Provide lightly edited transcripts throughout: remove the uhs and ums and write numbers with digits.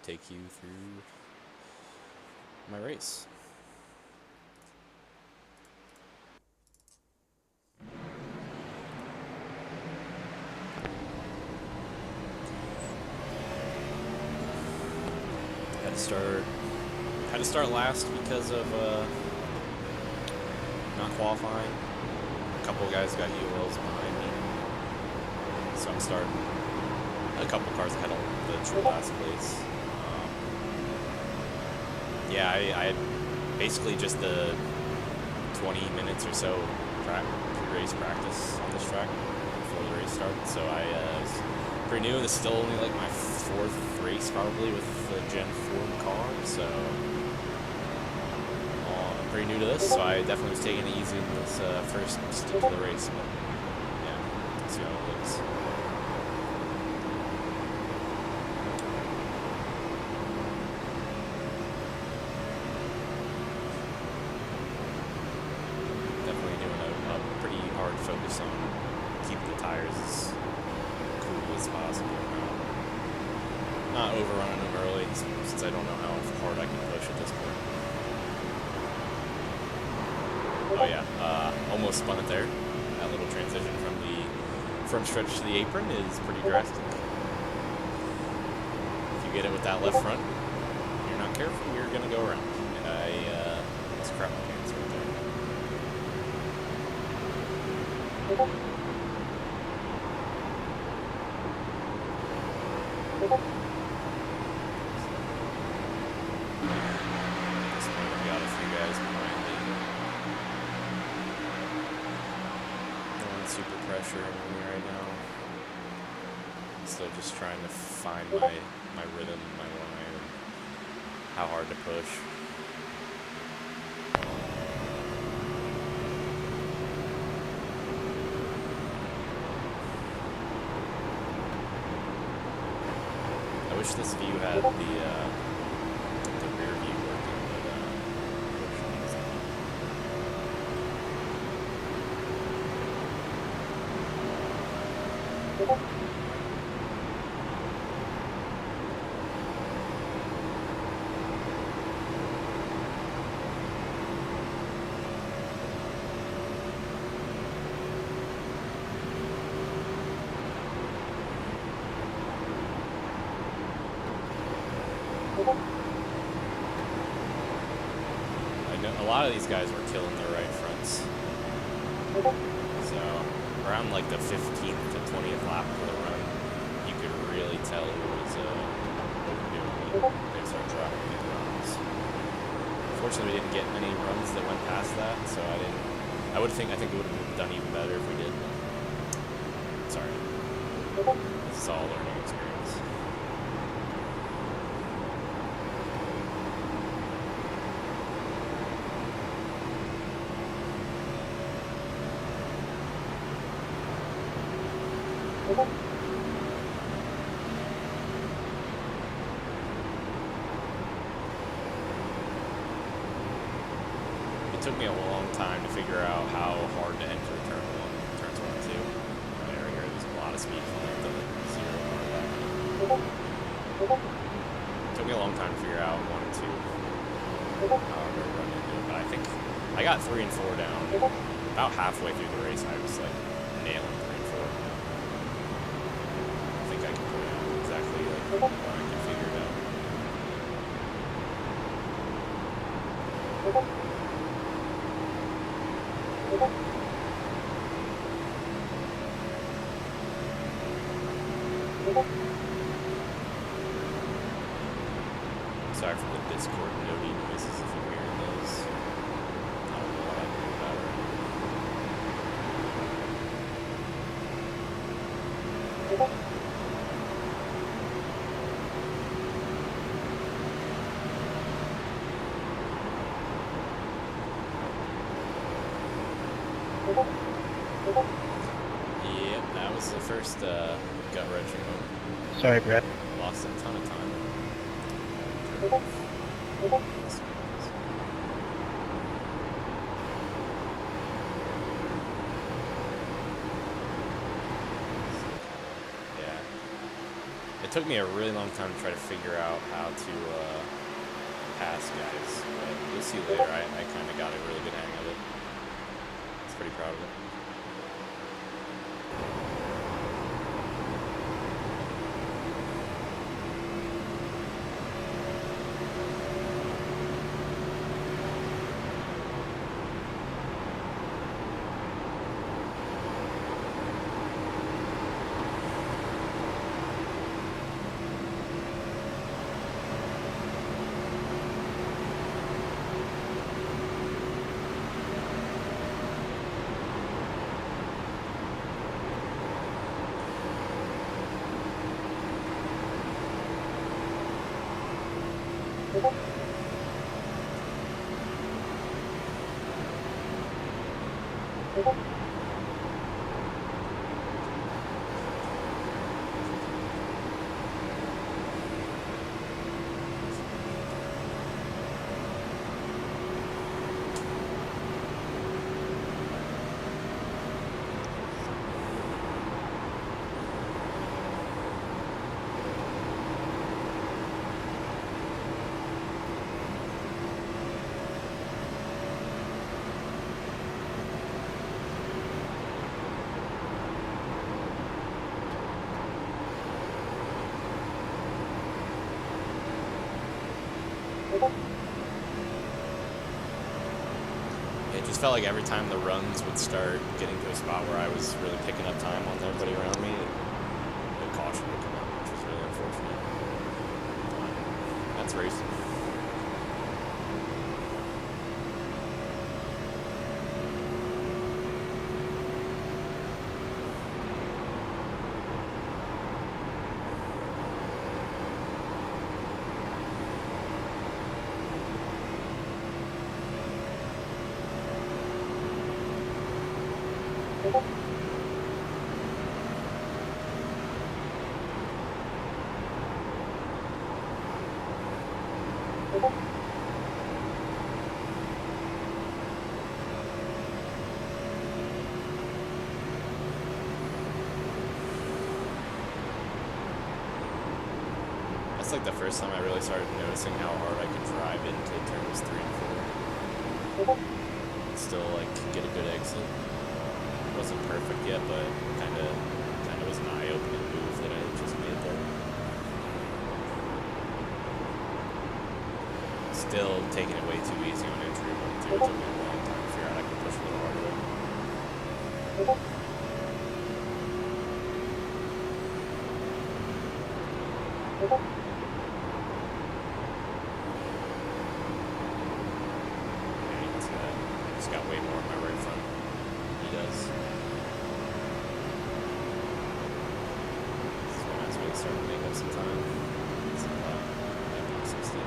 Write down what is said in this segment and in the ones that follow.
take you through my race. Had to start last because of not qualifying. A couple guys got ULs behind me, so I'm starting a couple cars ahead of the true last place. Yeah, I had basically just the 20 minutes or so pre-race practice on this track before the race started, so I was pretty new. This is still only like my 4th race probably with the Gen 4 car, so I'm pretty new to this, so I definitely was taking it easy in this first stint of the race, but yeah, let's see how it looks. Definitely doing a pretty hard focus on keeping the tires as cool as possible. Not overrunning them early, since I don't know how hard I can push at this point. Oh yeah, almost spun it there. That little transition from the front stretch to the apron is pretty drastic. If you get it with that left front, you're not careful, you're gonna go around. And I almost crap my pants right there. Super pressure in me right now. Still just trying to find my rhythm, my line, and how hard to push. I wish this view had the rear view working, but unfortunately it's not. I know a lot of these guys were killing their right fronts. So around like the 15th to 20th lap of the run, you could really tell who was overdoing it. They started dropping big runs. Unfortunately, we didn't get many runs that went past that, so I think it would have been done even better if we did. Sorry. This is all learning experience. It took me a long time to figure out how hard to enter turns 1 and 2. Right here, there's a lot of speed flying to the 0 bar back. It took me a long time to figure out 1 and 2 how to run into it, but I think I got 3 and 4 down. About halfway through the race, I was like nailing 3 and 4. I think I can put it out exactly like what I can figure it out. Sorry for the Discord nody noises if you're hearing those. I don't know what I can do about Yep, that was the first gut wrenching moment. Sorry, Brett. Lost a ton of time. It took me a really long time to try to figure out how to pass guys, but you'll see later I kind of got a really good hang of it. I was pretty proud of it. It just felt like every time the runs would start getting to a spot where I was really picking up time on everybody around me, the caution would come up, which was really unfortunate. That's racing. That's like the first time I really started noticing how hard I could drive into turns 3 and 4. Still like get a good exit. It wasn't perfect yet, but kind of was an eye-opening move that I just made there. Still taking it way too easy on entry 1 2. It took me a long time to figure out I could push a little harder. He's got way more in my right front. He does. This is when I was really starting to make up some time. Some 60.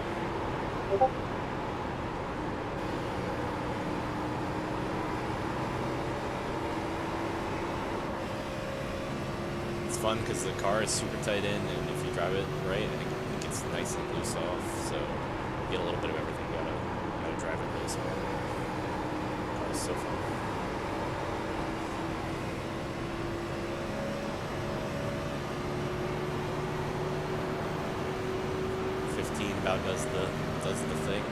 It's fun because the car is super tight in, and if you drive it right, it gets nice and loose off. So you get a little bit of everything. Gotta drive it really smart. So fun. About does the thing.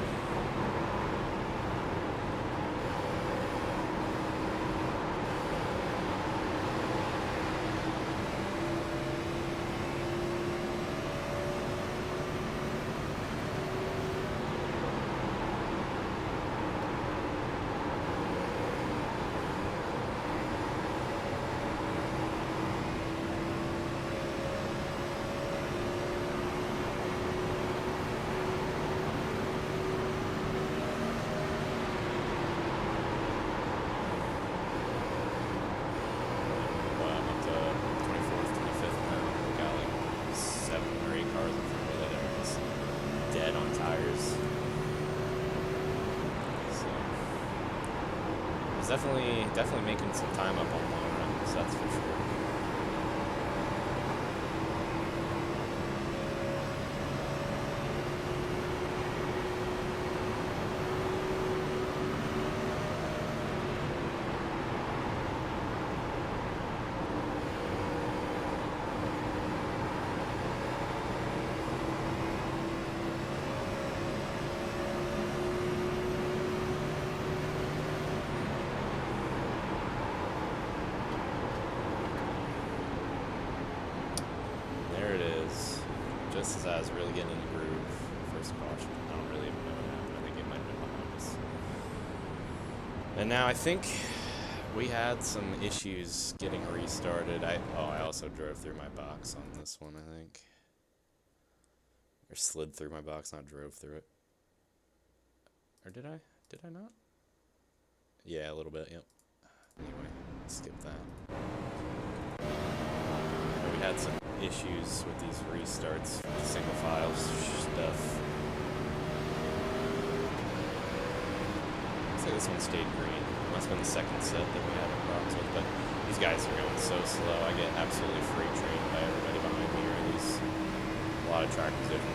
Definitely making some time up on long runs, that's for sure. just as I was really getting in the groove. First caution. I don't really even know what happened. I think it might have been behind us. And now I think we had some issues getting restarted. I also drove through my box on this one, I think. Or slid through my box, not drove through it. Or did I? Did I not? Yeah, a little bit, yep. Anyway, skip that. But we had some issues with these restarts, single file stuff. So this one stayed green. Must have been the second set that we had problems with, but these guys are going so slow. I get absolutely freight trained by everybody behind me, or at least a lot of track position.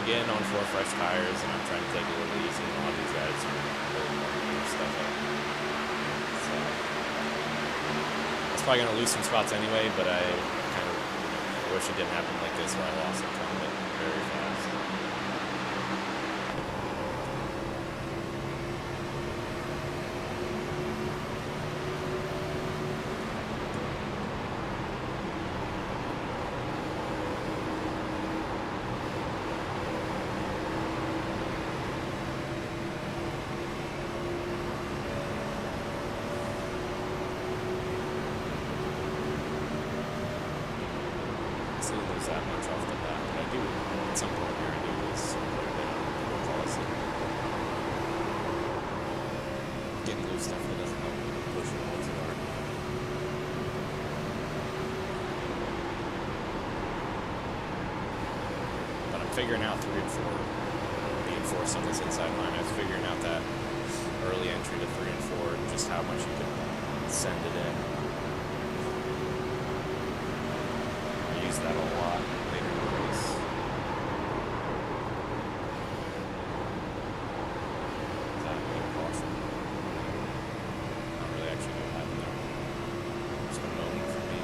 Again, on 4 fresh tires, and I'm trying to take it a little easy, and a lot of these guys are really warming their stuff up. So, it's probably going to lose some spots anyway, but I kind of wish it didn't happen like this, where I lost a ton of it very fast. Lose that much off the bat, but I do at some point here. I do lose quite a bit on policy. Getting loose definitely doesn't help push it all too hard. But I'm figuring out 3 and 4 being forced on this inside line. I was figuring out that early entry to 3 and 4, just how much you could send it in. That a lot later in the race. Is that a good caution? Not really actually know what happened there. Just a moment for me.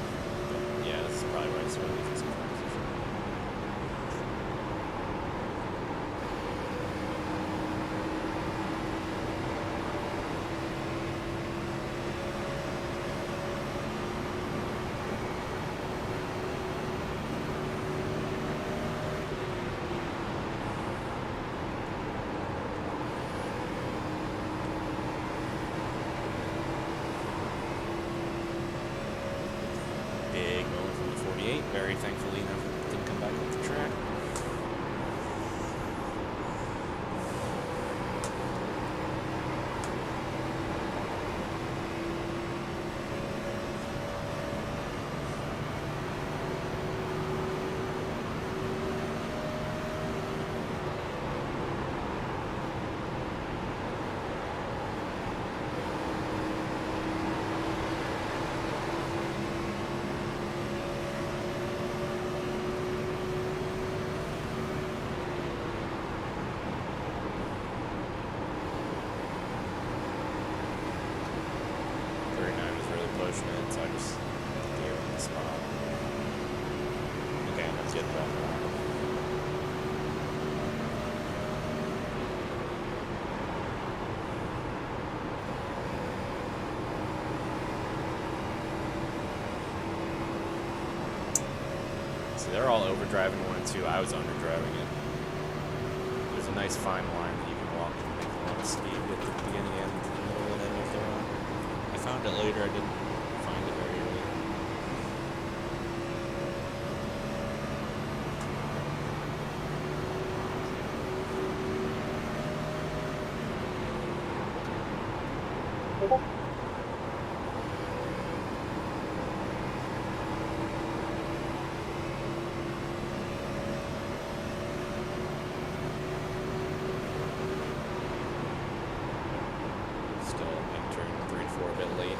But yeah, this is probably why I started losing some track position. Very thankfully enough didn't come back off the track. So I just gave him the spot. Okay, let's get back around. See, they're all overdriving 1 and 2. I was underdriving it. There's a nice fine line that you can walk and make a lot of speed at the beginning and the middle, and then you go on. I found it later. I didn't find it very early.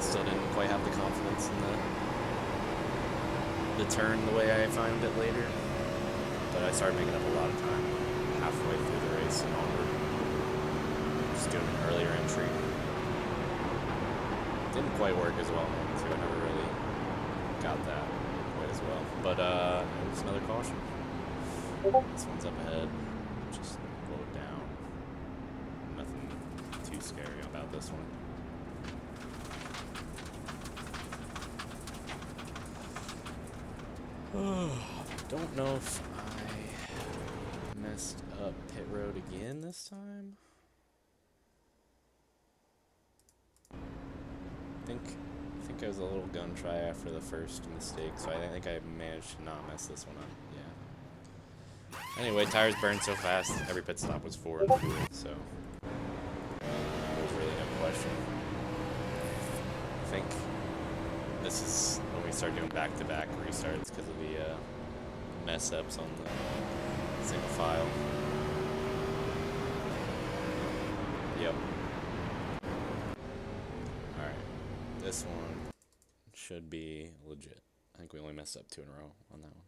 Still didn't quite have the confidence in the turn the way I found it later, but I started making up a lot of time halfway through the race and onward. Just doing an earlier entry. Didn't quite work as well, too. I never really got that quite as well. But it was another caution. This one's up ahead. Just blow it down. scary about this one. Don't know if I messed up pit road again this time. I think I was a little gun shy after the first mistake, so I think I managed to not mess this one up. Yeah. Anyway, tires burned so fast, every pit stop was forward fuel, so there's really no question. I think this is when we start doing back-to-back restarts because of the mess-ups on the single file. Yep. Alright. This one should be legit. I think we only messed up 2 in a row on that one.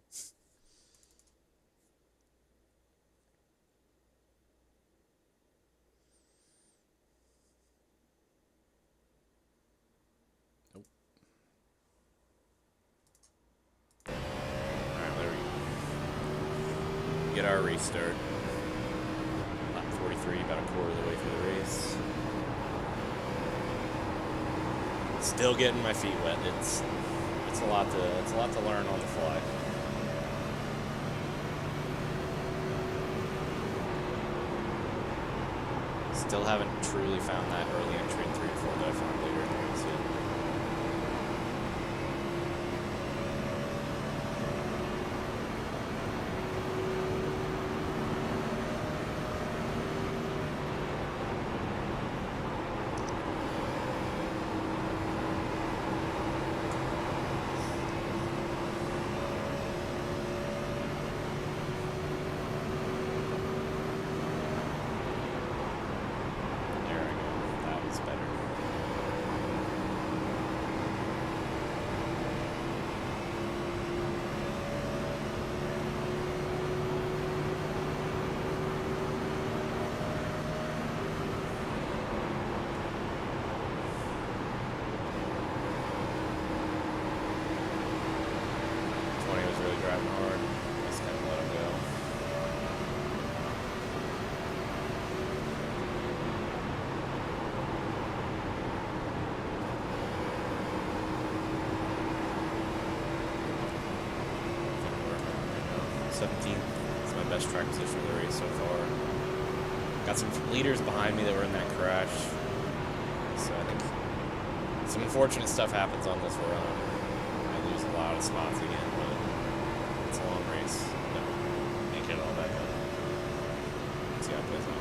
Nope. Alright, there we go. Get our restart. Lap 43, about a quarter of the way through the race. Still getting my feet wet. It's a lot to learn on the fly. Still haven't truly found that early entry in 3 and 4 that I found later in the race yet. It's my best track position of the race so far. Got some leaders behind me that were in that crash. So I think some unfortunate stuff happens on this run. I lose a lot of spots again, but it's a long race. Can't get it all back up. Let's see how it plays out.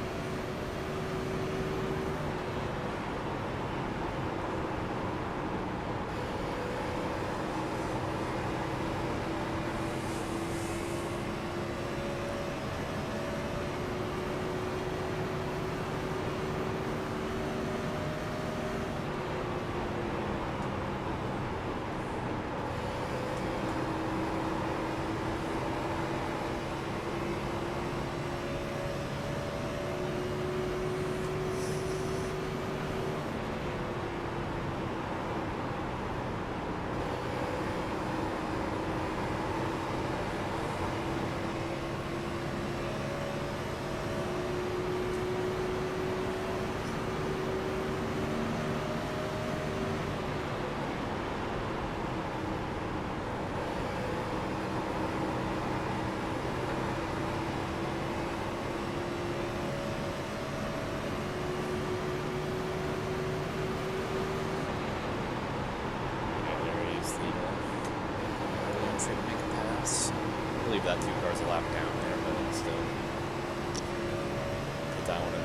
I believe that 2 cars a lap down there, but still put that one in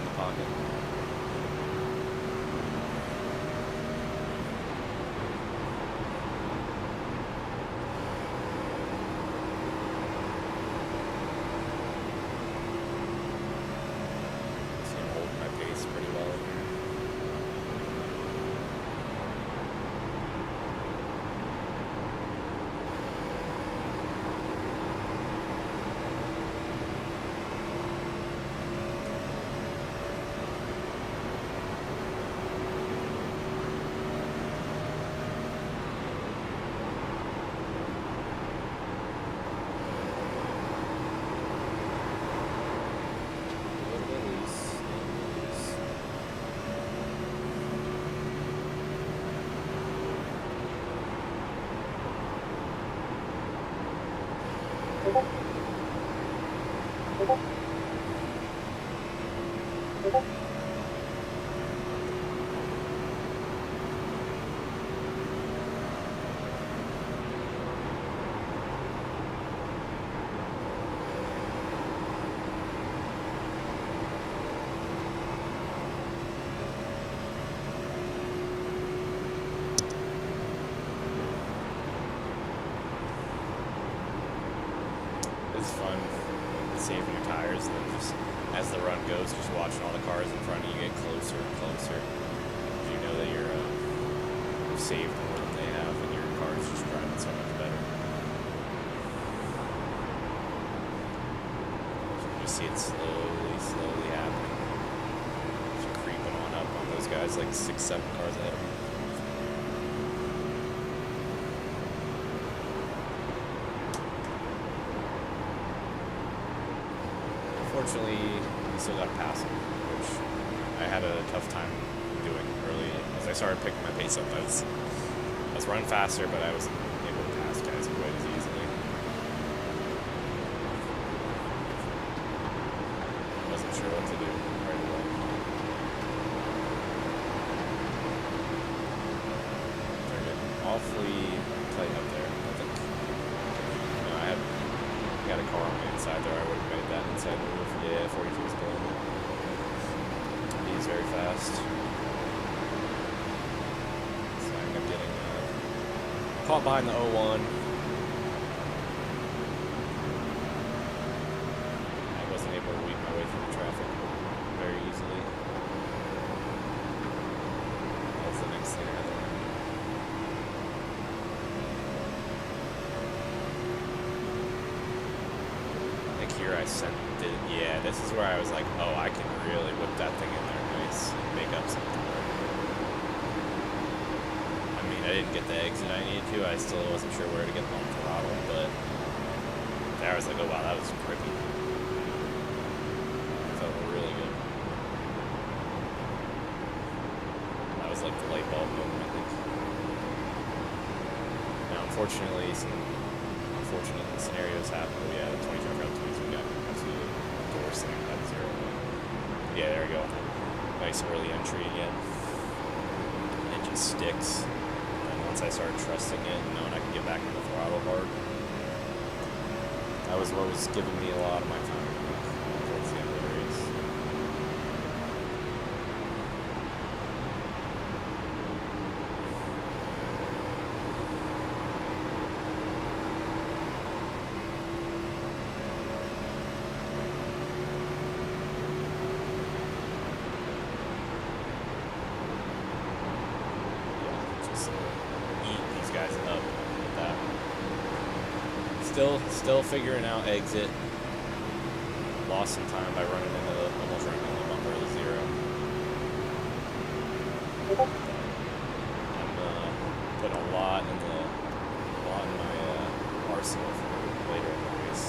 the pocket. See, I'm holding my pace pretty well in here. It's fun saving your tires, and then just as the run goes, just watching all the cars in front of you get closer and closer. You know that you've saved more than they have, and your car's just driving so much better. So you just see it slowly happening. Just creeping on up on those guys, like 6, 7 cars ahead of me. Unfortunately, you still got to pass them, which I had a tough time doing early. As I started picking my pace up, I was running faster, but I wasn't able to pass guys quite as easily. I wasn't sure what to do right away. They're getting awfully tight up there. I think, I got a car on the inside there. I would have made that inside move. Yeah, 42 is good. He's very fast. So I ended up getting caught behind the 01. I wasn't able to weave my way through the traffic very easily. That was the next thing I had to learn. I think here I sent it. Yeah, this is where I was like, oh, I can really whip that thing in there nice, make up something. I mean, I didn't get the exit I needed to. I still wasn't sure where to get on throttle, but there I was like, oh wow, that was grippy. Felt really good. That was like the light bulb moment, I think. Now, unfortunately, some unfortunate scenarios happen. But yeah, the 25 round 22 got absolutely door slammed at 0. Yeah, there we go. Nice early entry again. It just sticks. And once I started trusting it and knowing I could get back in the throttle hard, that was what was giving me a lot of my time towards the end of the race. Still figuring out exit. Lost some time by running into almost running into the bumper of the 0. I'm putting a lot in my arsenal for later in the race.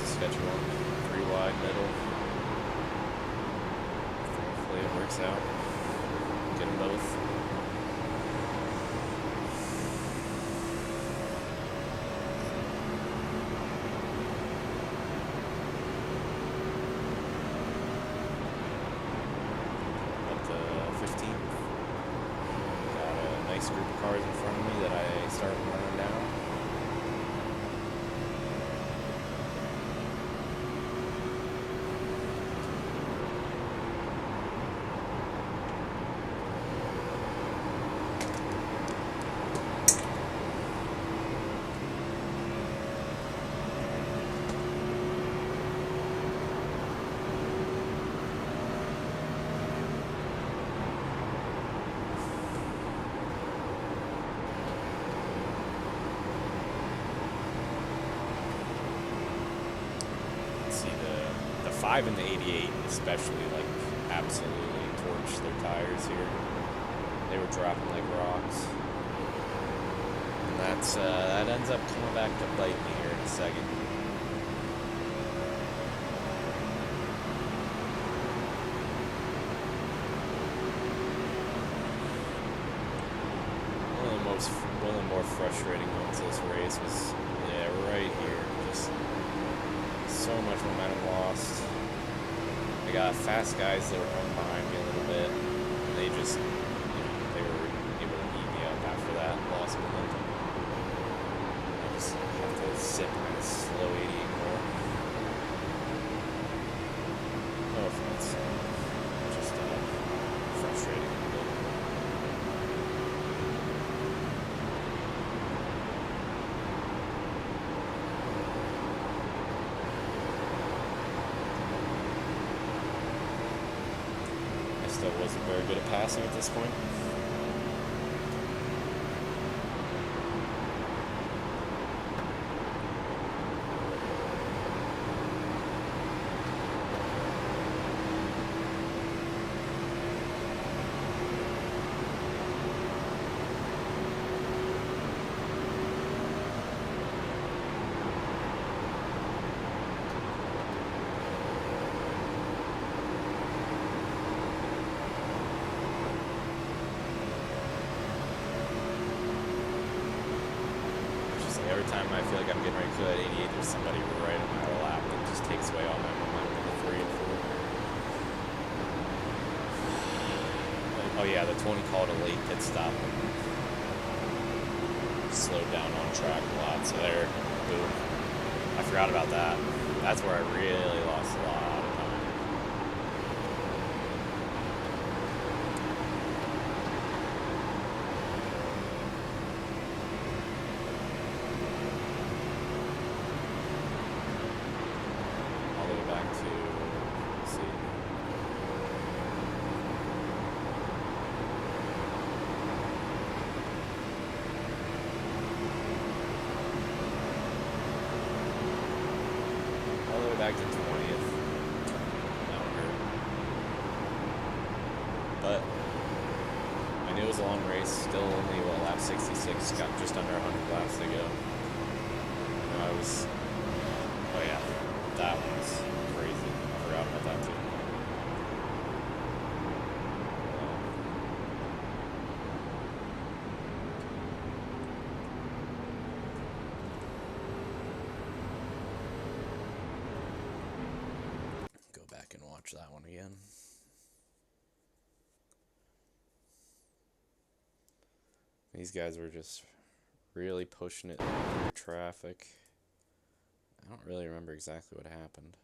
Sketchy one. 3 wide middle. Hopefully it works out. Get them both. nice group of cars in front of me that I start running down. The 5 and the 88 especially, like, absolutely torched their tires here. They were dropping like rocks. And that ends up coming back to bite me here in a second. One of the more frustrating moments of this race was, yeah, right here. Just so much momentum lost. I got fast guys that were coming behind me a little bit, and they just, they were able to eat me up after that lost momentum. I just have to sit behind a slow 88 more. No offense. Just frustrating. Still wasn't very good at passing at this point. Every time I feel like I'm getting ready to go at 88, there's somebody right on my lap that just takes away all my momentum in the 3 and 4. Oh yeah, the 20 called a late pit stop and slowed down on track a lot, so there, boom. I forgot about that. That's where I really lost a lot of time. Back to 20th. That would hurt. But I knew it was a long race. Still only, lap 66. Got just under 100 laps to go. Oh yeah, that was crazy. I forgot about that too. And watch that one again. These guys were just really pushing it through traffic. I don't really remember exactly what happened.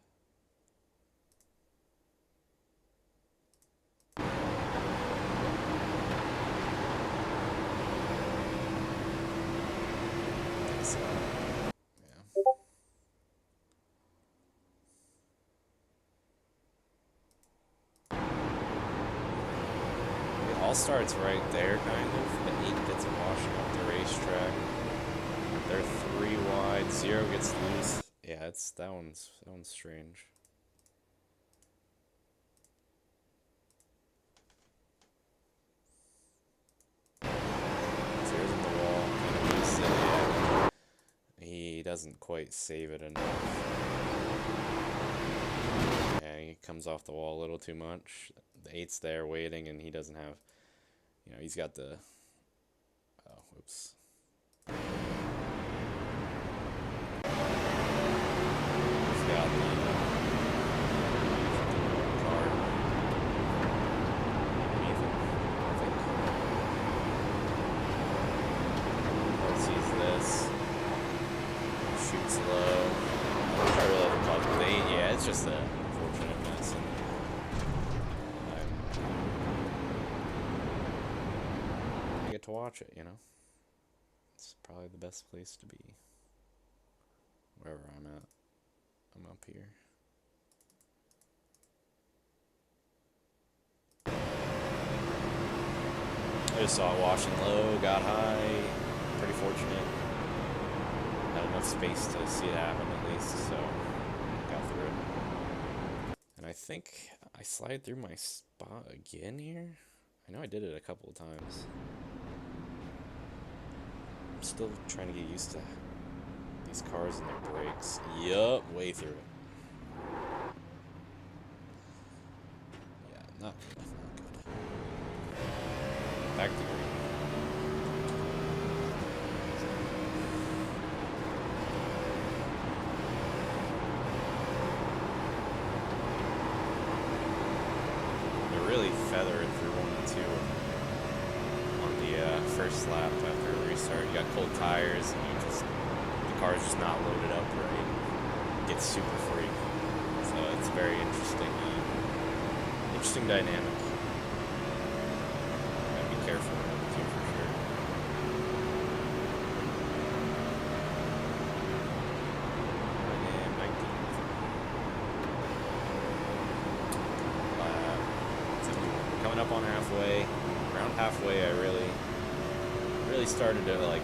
So, yeah. All starts right there, kind of. The 8 gets washing up the racetrack. They're 3 wide. 0 gets loose. Yeah, that one's strange. Zero's in the wall. Kind of loose. Yeah. He doesn't quite save it enough. Yeah, he comes off the wall a little too much. The 8's there waiting, and he doesn't have. He's got the. Oh, whoops. He's got the card. I think. to watch it, you know? It's probably the best place to be. Wherever I'm at. I'm up here. I just saw it washing low, got high, pretty fortunate. Had enough space to see it happen at least, so got through it. And I think I slide through my spot again here. I know I did it a couple of times. I'm still trying to get used to these cars and their brakes. Yup, way through it. Yeah, not good, not good. Back to green. They're really feathering through 1 and 2 on the first lap after a restart. You got cold tires and the car's just not loaded up right. It gets super free. So it's very interesting dynamic. Gotta be careful with it too, for sure. And 19th. We're coming up on halfway. Around halfway, I really started to like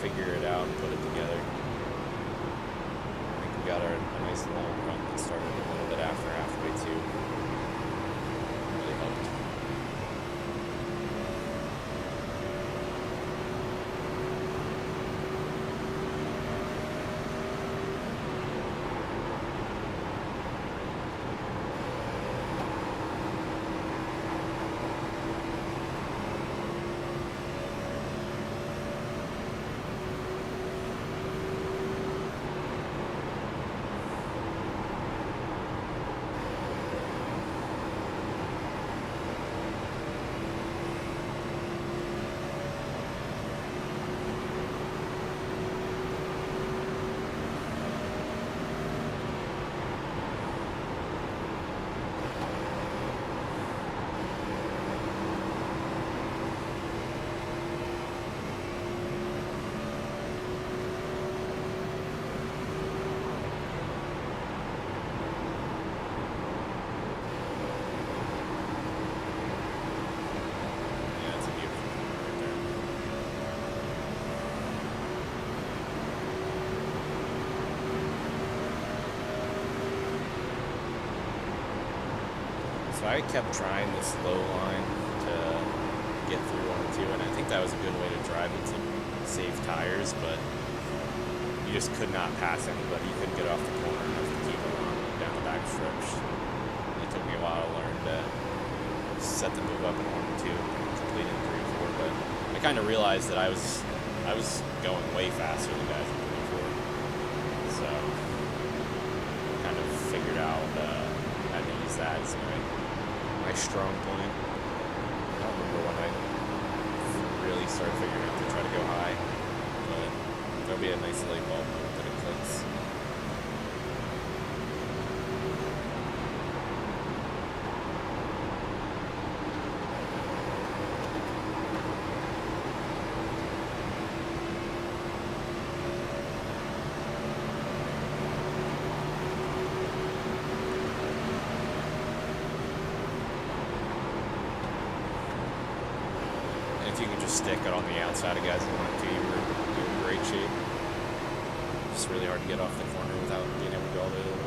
figure it out and put it together. I think we got a nice long run that started a little bit after halfway too. Really helped. So I kept trying the slow line to get through 1 and 2, and I think that was a good way to drive it to save tires, but you just could not pass anybody. You couldn't get off the corner enough to keep it on down the back stretch. It took me a while to learn to set the move up in 1 and 2 and complete in 3 and 4, but I kind of realized that I was going way faster than guys in 3 and 4, so I kind of figured out how to use that as my strong point. I don't remember when I really started figuring out to try to go high, but there'll be a nice light bulb that it clicks. If you could just stick it on the outside of guys who want to, you're in great shape. It's really hard to get off the corner without being able to go all the way to the wall.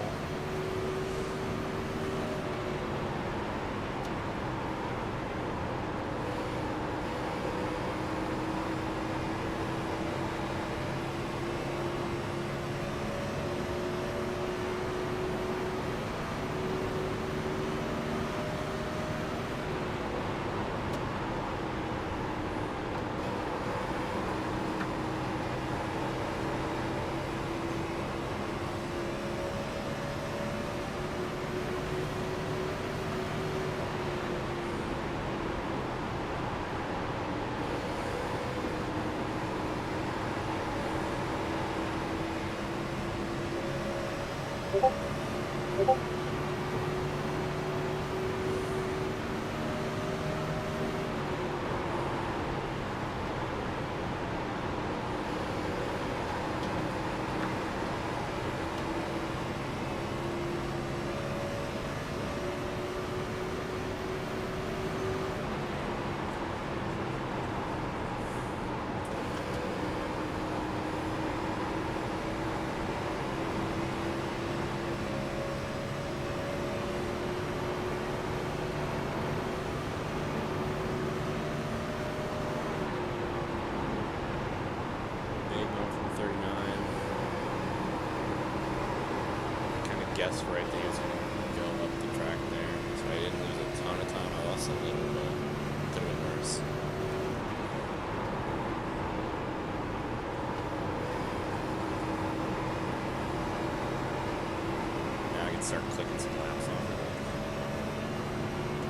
start clicking some laps off.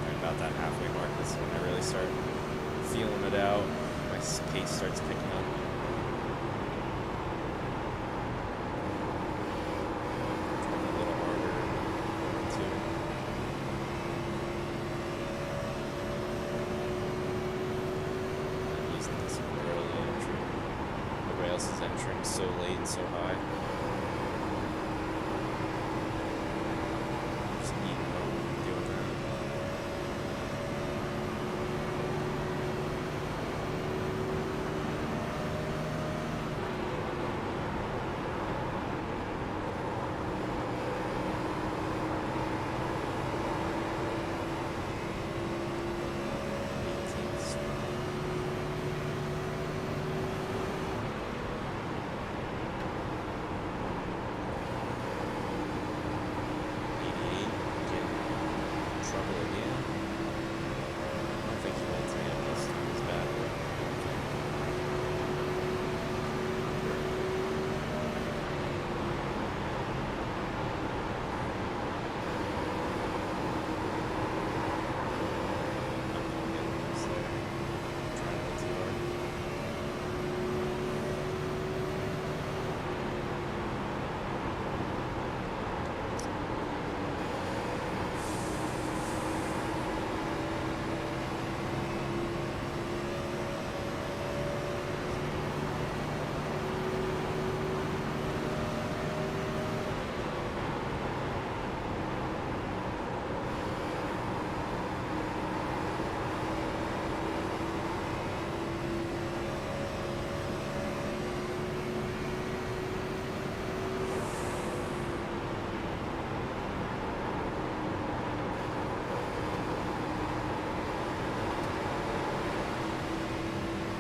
And about that halfway mark is when I really start feeling it out. My pace starts picking up. A little harder too. I'm using this early entry. Everybody else is entering so late and so high.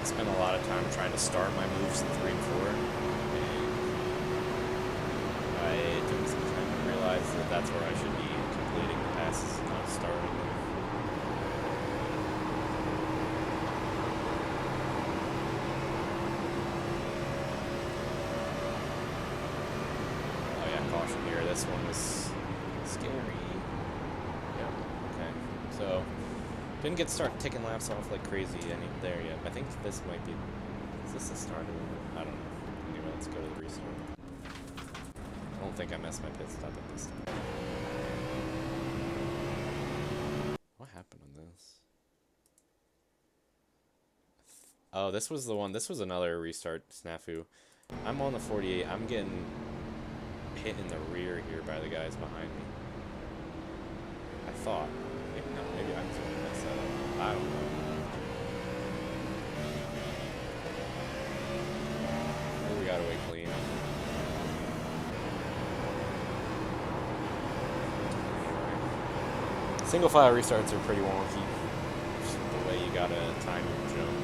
Spent a lot of time trying to start my moves in 3 and 4, and I took some time to realize that that's where I should be completing the passes, not starting them. Oh yeah, caution here. This one was scary. Yep. Okay. So. Didn't get to start taking laps off like crazy there yet. I think this might be... Is this the start of it? I don't know. Anyway, let's go to the restart. I don't think I messed my pit stop at this time. What happened on this? Oh, this was the one. This was another restart snafu. I'm on the 48. I'm getting hit in the rear here by the guys behind me. I thought. Maybe not. Maybe I'm just going to mess that up. I don't know. Maybe we got away clean. Single file restarts are pretty wonky. Just the way you gotta time your jump.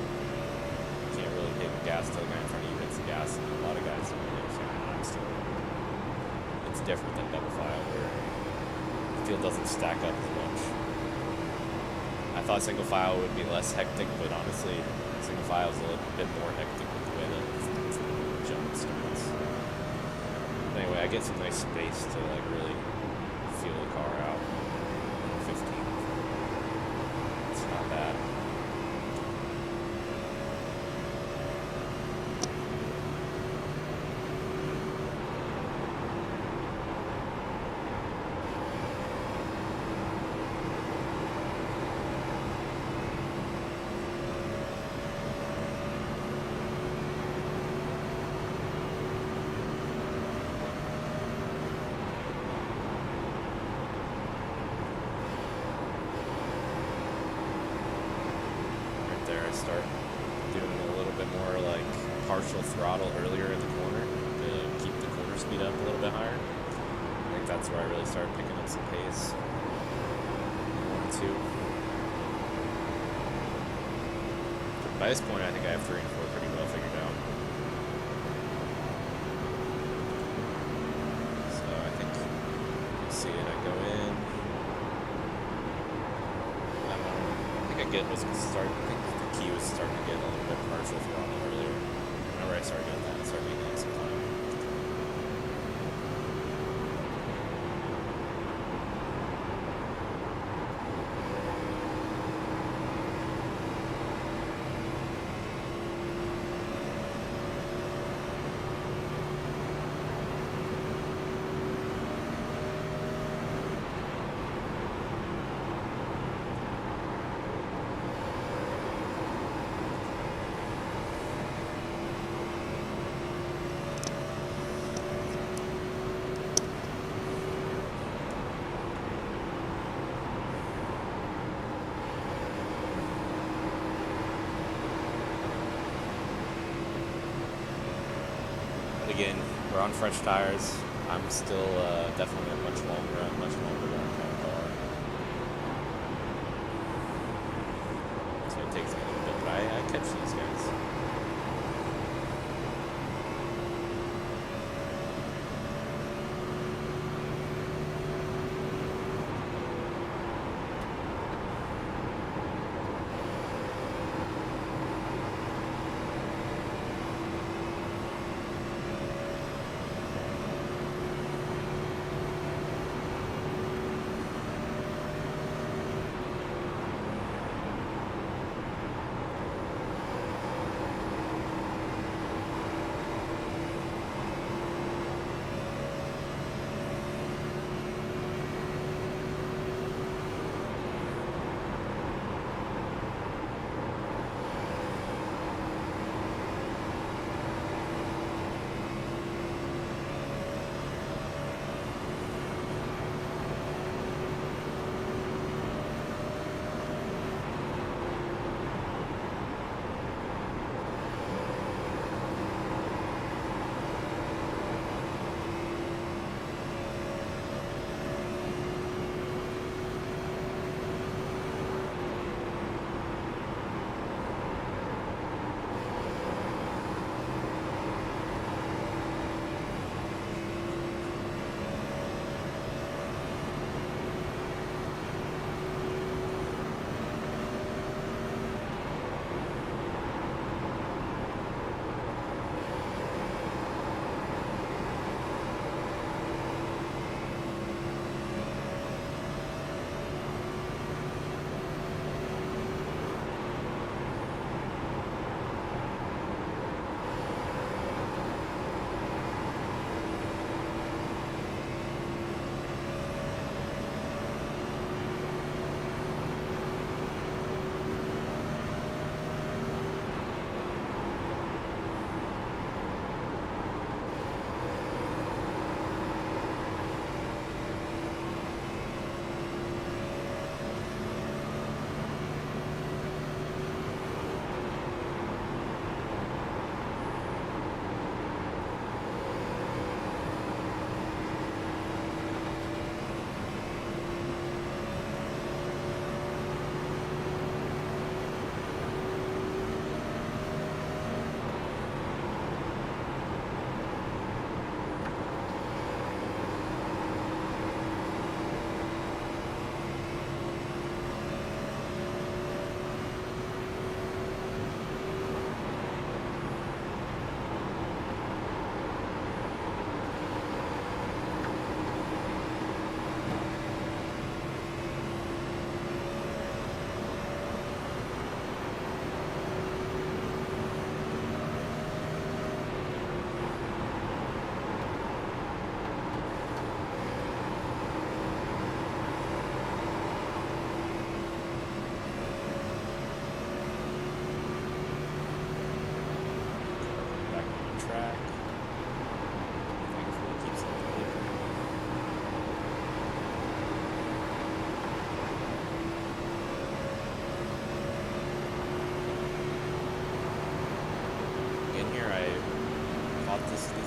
You can't really hit the gas till the guy in front of you hits the gas. And a lot of guys don't really understand how I'm still. It's different than double file where the field doesn't stack up as much. I thought single file would be less hectic, but honestly, single file is a little bit more hectic with the way the jump starts. But anyway, I get some nice space to like really feel the car out. 15. It's not bad. Start doing a little bit more like partial throttle earlier in the corner to keep the corner speed up a little bit higher. I think that's where I really started picking up some pace. 1, 2. By this point, I think I have 3 and 4 pretty well figured out. So I think you see it. I go in. I don't know. I think I get what's start. I think he was starting to get a little bit partial throttle earlier. Whenever I started doing that, I started making up some time. again, we're on fresh tires. I'm still definitely a much longer run kind of car. So it takes me a little bit, but I catch these guys.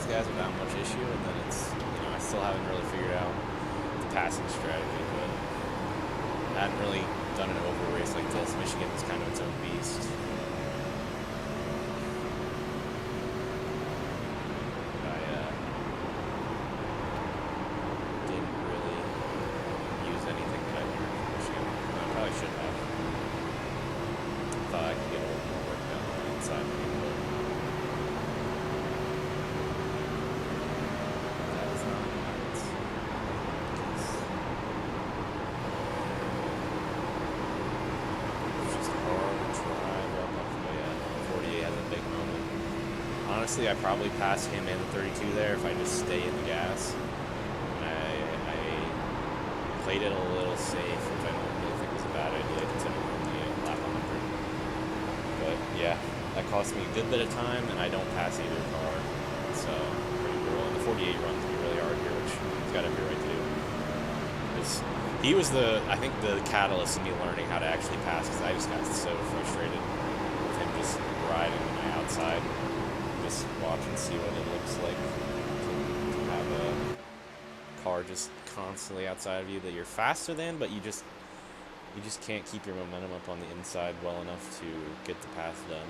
Guys without much issue, and then it's, I still haven't really figured out the passing strategy, but I hadn't really done an over race like this. Michigan was kind of its own beast. I didn't really use anything that I learned from Michigan. I probably should have. I thought I could get a little more work done on the inside. Honestly, I probably pass him in the 32 there if I just stay in the gas. I played it a little safe, which I don't really think was a bad idea considering only a lap 100. But yeah, that cost me a good bit of time, and I don't pass either car. So pretty cool. And the 48 runs me really hard here, which he's got every right to do. He was I think the catalyst in me learning how to actually pass, because I just got so frustrated with him just riding on my outside. just watch and see what it looks like to have a car just constantly outside of you that you're faster than, but you just can't keep your momentum up on the inside well enough to get the pass done.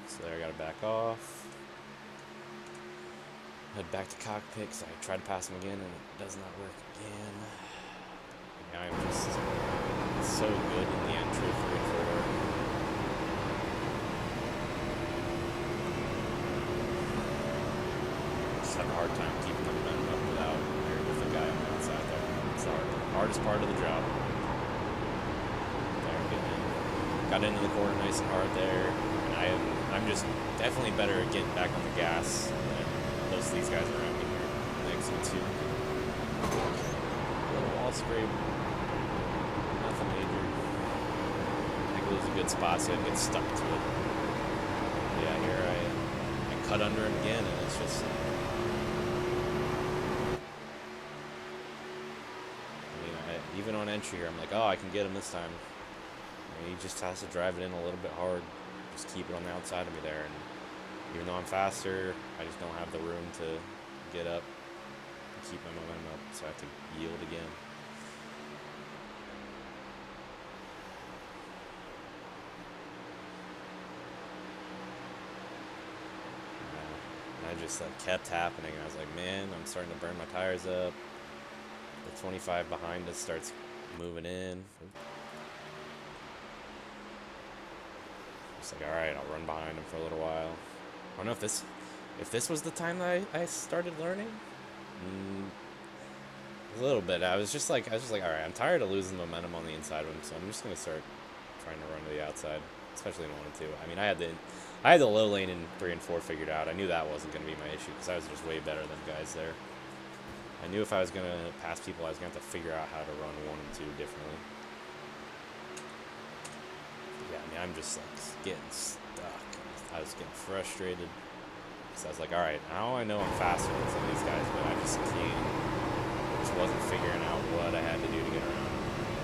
So there, I gotta back off. Head back to cockpit because I tried to pass him again and it does not work again. Yeah, I'm just so good in the entry 3-4. Just have a hard time keeping the momentum up with the guy on the outside there. It's the hardest part of the job. There, getting in. Got into the corner nice and hard there. And I'm just definitely better at getting back on the gas than most of these guys around me here. Thanks to a little wall scrape. Nothing major. I think it was a good spot, so I didn't get stuck to it. Yeah, here I cut under him again, and it's just. Even on entry here, I'm like, oh, I can get him this time. He just has to drive it in a little bit hard. Just keep it on the outside of me there, and even though I'm faster, I just don't have the room to get up and keep my momentum up, so I have to yield again. And I just kept happening. I was like, man, I'm starting to burn my tires up. The 25 behind us starts moving in. Just like, all right, I'll run behind him for a little while. I don't know if this was the time that I started learning. A little bit. I was just like, all right, I'm tired of losing momentum on the inside of him, so I'm just gonna start trying to run to the outside, especially in 1 and 2. I mean, I had the low lane in 3 and 4 figured out. I knew that wasn't gonna be my issue because I was just way better than guys there. I knew if I was gonna pass people, I was gonna have to figure out how to run 1 and 2 differently. Yeah, I mean, I'm just like getting stuck. I was getting frustrated. So I was like, all right, now I know I'm faster than some of these guys, but I just can't. I just wasn't figuring out what I had to do to get around.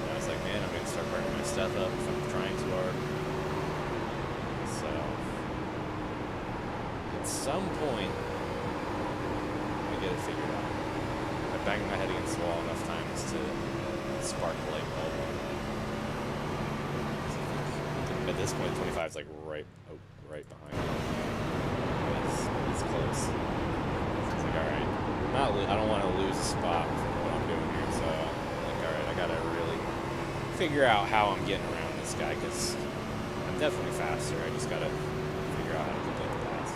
And I was like, man, I'm gonna start burning my stuff up if I'm trying too hard. So at some point, I get it figured out. I banged my head against the wall enough times to spark the light bulb. At this point, 25 is like right behind me. It's close. It's like, all right, I don't want to lose a spot from what I'm doing here. So, like, all right, I gotta really figure out how I'm getting around this guy because I'm definitely faster. I just gotta figure out how to complete the pass.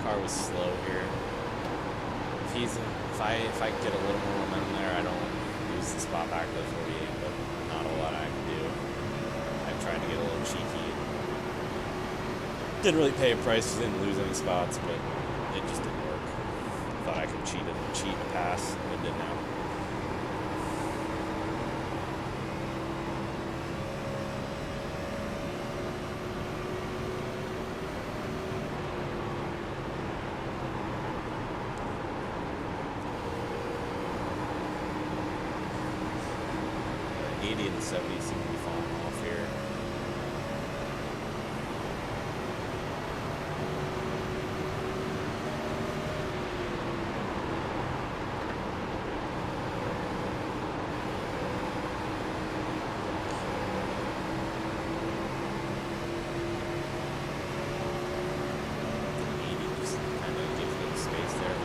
Car was slow here. If I get a little more momentum there, I don't lose the spot back to the 48, but not a lot I can do. I tried to get a little cheeky. Didn't really pay a price, didn't lose any spots, but it just didn't work. Thought I could cheat a pass, and it didn't happen. The 80 and the 70 seem to be falling off here. The 80 just kind of gives me space there.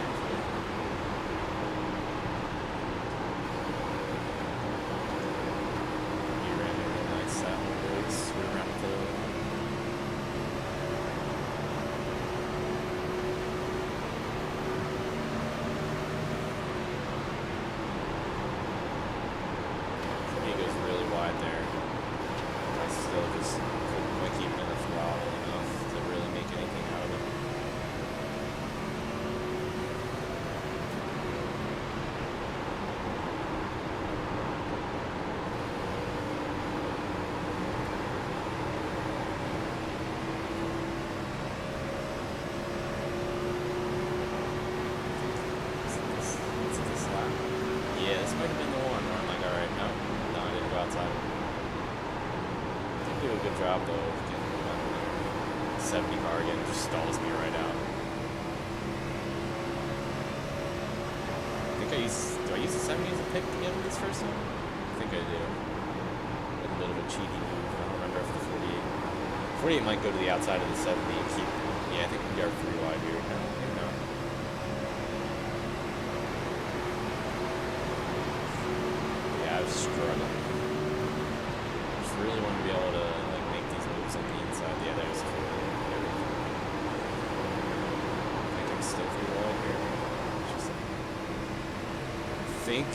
just couldn't quite keep it in the throttle enough to really make anything out of it. Yeah, this might have been the one where I'm like, alright, no, I didn't go outside. Did do a good job though of getting the 70 car again, it just stalls me right out. I think do I use the 70 as a pick to get in this first one? I think I do. A bit of a cheaty move, I don't remember if the 48 might go to the outside of the 70 and keep, yeah, I think we are 3 wide here. No, maybe not. I was struggling. I just really want to be able to like make these moves on the inside. Yeah, there's two. I think I'm still pretty wide here. I think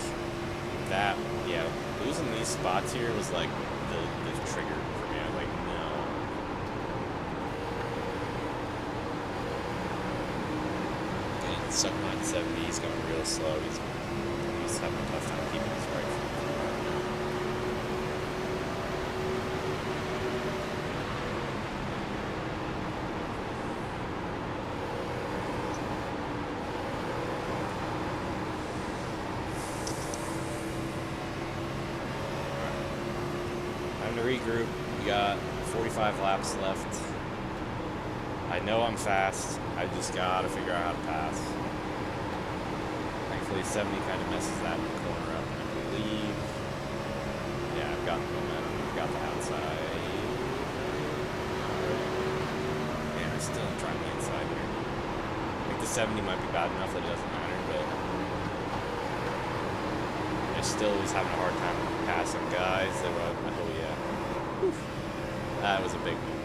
that, yeah, losing these spots here was like the trigger for me. I was like, no. Getting stuck on that 70, he's going real slow. He's having a tough time keeping his right foot. Time to regroup. We got 45 laps left. I know I'm fast. I just gotta figure out how to pass. Thankfully, 70 kind of messes that corner up, I believe. Yeah, I've got the momentum. I've got the outside. Man, I still am trying the inside here. I think the 70 might be bad enough that it doesn't matter, but I still was having a hard time passing guys that were, oh yeah. Whew. That was a big move.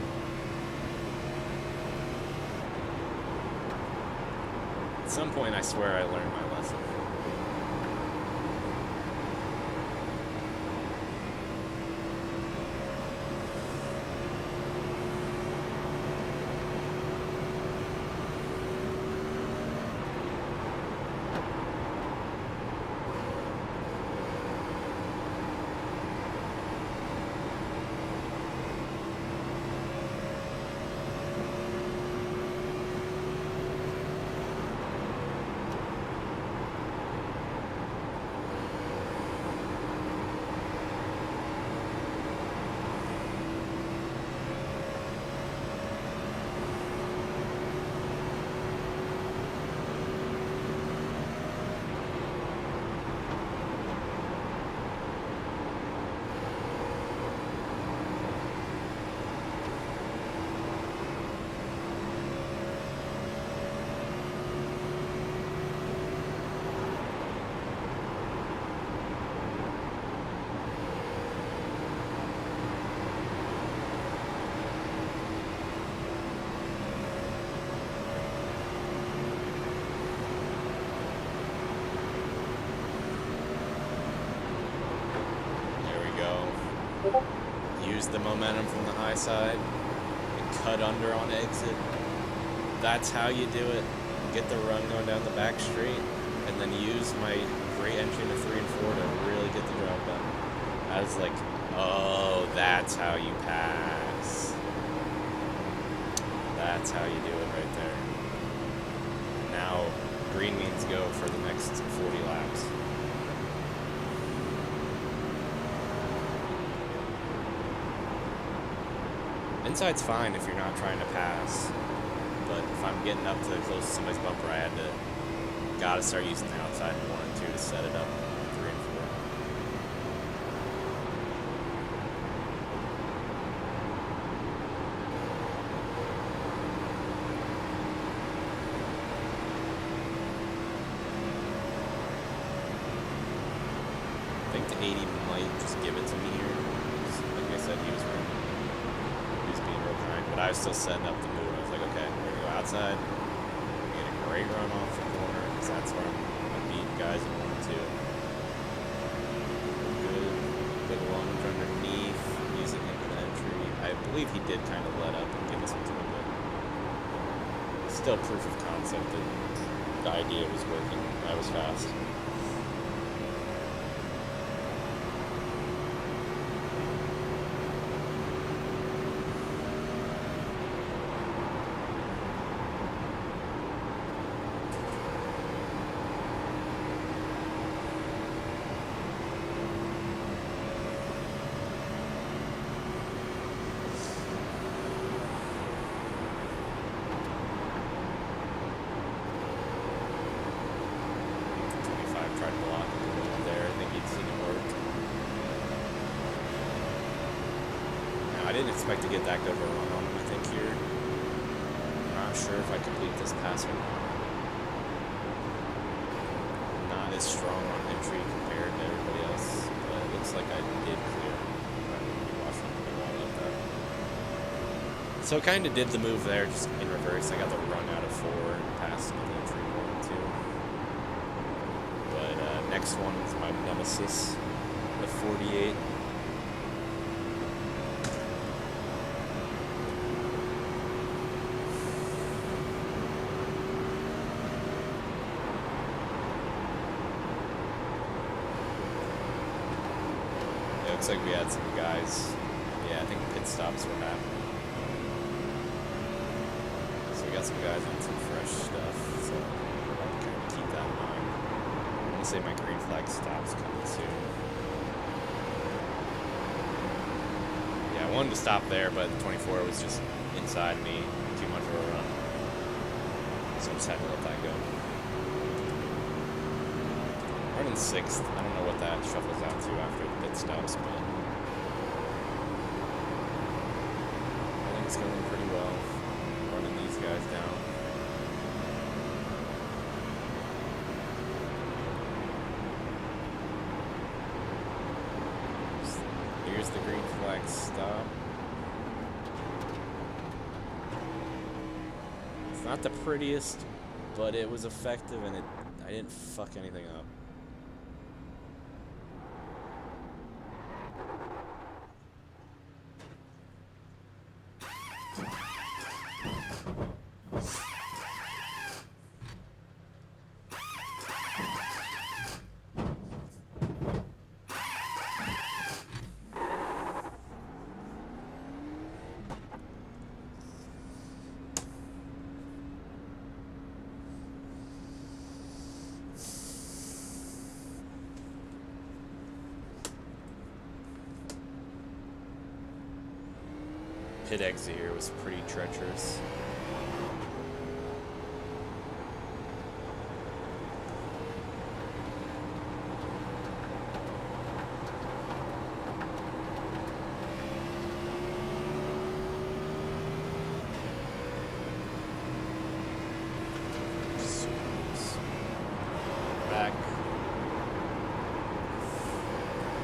At some point, I swear I learned my lesson. Use the momentum from the high side and cut under on exit. That's how you do it. Get the run going down the back straight, and then use my great entry into 3 and 4 to really get the job done. I was like, oh, that's how you pass. That's how you do it right there. Now, green means go for the next 40 laps. Inside's fine if you're not trying to pass, but if I'm getting up to close to somebody's bumper, I gotta start using the outside 1 and 2 to set it up. 3 and 4. I think the 80 might just give it to me here. Like I said, he was being real kind, but I was still setting up the move. I was like, okay, we're gonna go outside. We get a great run off the corner, because that's where I'm beating guys in 1 and 2. Good lunge underneath, using it for the entry. I believe he did kind of let up and give us a little bit. Still proof of concept that the idea was working. I was fast. I didn't expect to get that good of a run on him, I think, here. I'm not sure if I complete this pass or not. Not as strong on entry compared to everybody else, but it looks like I did clear. I'm going to be watching the wall like that. So I kind of did the move there, just in reverse. I got the run out of 4 and passed on the entry 1 and 2. But next one is my nemesis, the 48. Looks like we had some guys, yeah, I think pit stops were happening. So we got some guys on some fresh stuff, so I'll kind of keep that in mind. I'm going to say my green flag stop's coming soon. Yeah, I wanted to stop there, but the 24 was just inside me, too much of a run. So I just had to let that go. Running 6th, I don't know what that shuffles out to after the pit stops, but I think it's going pretty well, running these guys down. Here's the green flag stop. It's not the prettiest, but it was effective, and I didn't fuck anything up. Pit exit here was pretty treacherous. Back.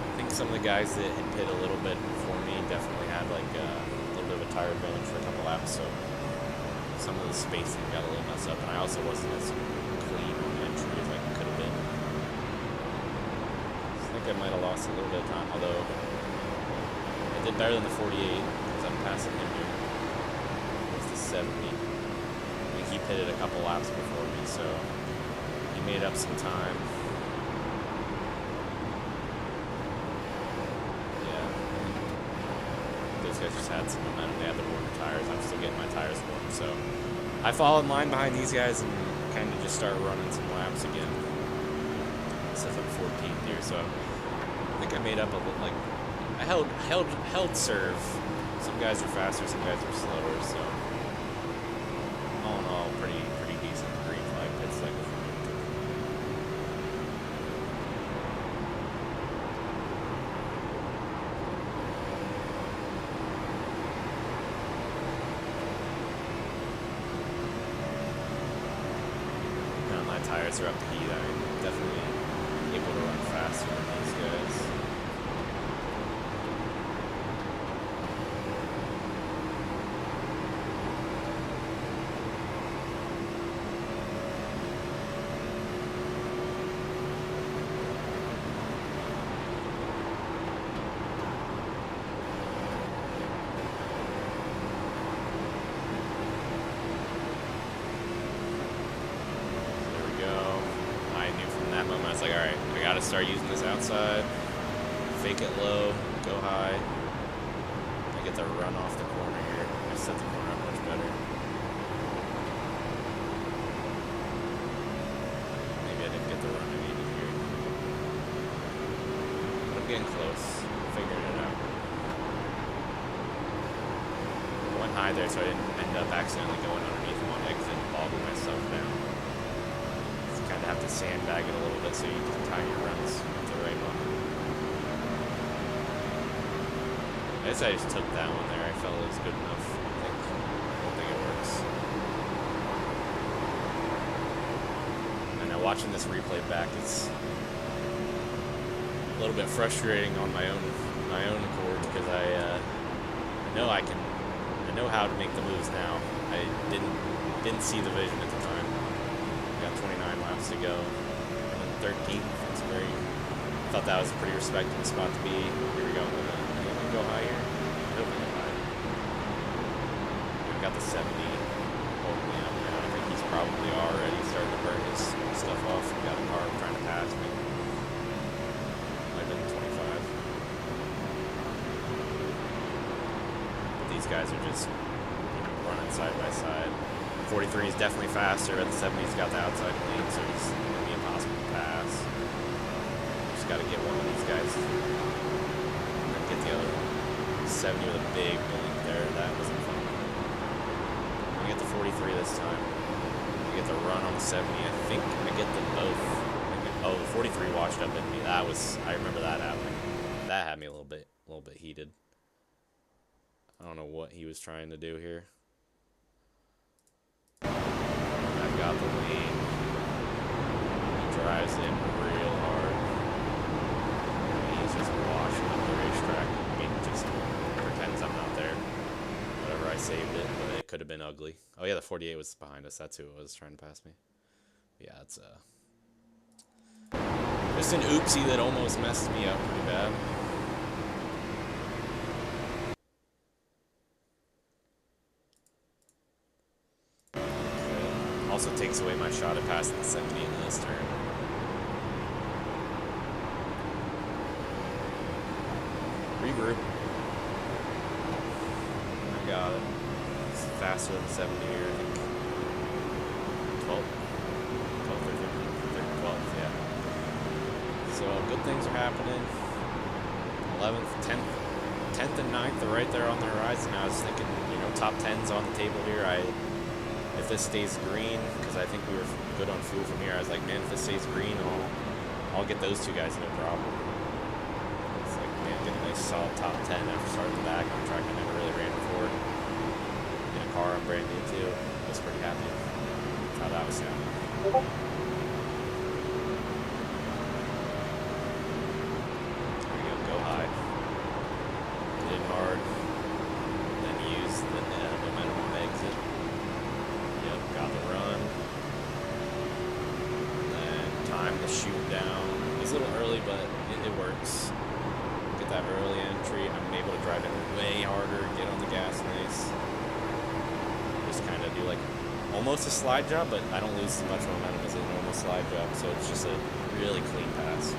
I think some of the guys that had pit a little bit before me definitely had like of a tire advantage for a couple laps, so some of the spacing got a little messed up, and I also wasn't as clean on the entry as I could have been. I think I might have lost a little bit of time, although I did better than the 48 because I'm passing him here. It's the 70. I think he pitted a couple laps before me, so he made up some time. I just had some momentum. They had the warmer tires. I'm still getting my tires warm, so I fall in line behind these guys and kind of just start running some laps again. Since I'm 14th here, so I think I made up a little. Like I held serve. Some guys are faster, some guys are slower. So all in all, pretty decent green flag pit cycle for me. Tires are up to heat. I'm definitely able to run faster than these guys. was like, all right, I got to start using this outside. Fake it low, go high. I get the run off the corner here. I set the corner up much better. Maybe I didn't get the run I needed here. But I'm getting close. Figuring it out. I went high there so I didn't end up accidentally going underneath one exit and bogging myself down. You kind of have to sandbag it a little bit so you can time your runs with the right one. I guess I just took that one there. I felt it was good enough. I don't think it works. And now watching this replay back, it's a little bit frustrating on my own accord because I know I know how to make the moves now. I didn't see the vision at the time. Got 29 laps to go. And then 13th. That's great. Thought that was a pretty respectable spot to be. Here we go. Go high here. I hope we go high. We've got the 70 holding me up now. I think he's probably already starting to burn his stuff off. We got a car trying to pass me. Might have been 25. But these guys are just running side by side. 43 is definitely faster, but the 70's got the outside lane, so it's going to be impossible to pass. Just got to get one of these guys. Get the other one. 70 with a big blink there. That wasn't fun. I get the 43 this time. I get the run on the 70. I think I get them both. Oh, the 43 washed up into me. That was. I remember that happening. That had me a little bit heated. I don't know what he was trying to do here. I've got the lead. He drives in real hard. He's just washing up the racetrack. I mean, just pretends I'm not there. Whatever, I saved it, but it could have been ugly. Oh yeah, the 48 was behind us. That's who it was trying to pass me. Yeah, it's just an oopsie that almost messed me up pretty bad. Also takes away my shot at passing the 70 in this turn. Regroup. I got it. It's faster than 70 here, I think. 12? 12, 13, 12, yeah. So good things are happening. 11th, 10th and 9th are right there on the horizon. I was thinking, top 10's on the table here. If this stays green, because I think we were good on fuel from here, I was like, man, if this stays green, I'll get those two guys no problem. It's like, man, get a nice solid top 10 after starting the back on a track I never really ran before. In a car I'm brand new to. I was pretty happy with how that was sounding. There we go high. Get in hard. Then use the momentum on the exit. Got the run. Then time to shoot down. It's a little early, but it works. Get that early entry. I'm able to drive in way harder, get on the gas nice. Just kind of do like almost a slide job, but I don't lose as much momentum as a normal slide job, so it's just a really clean pass.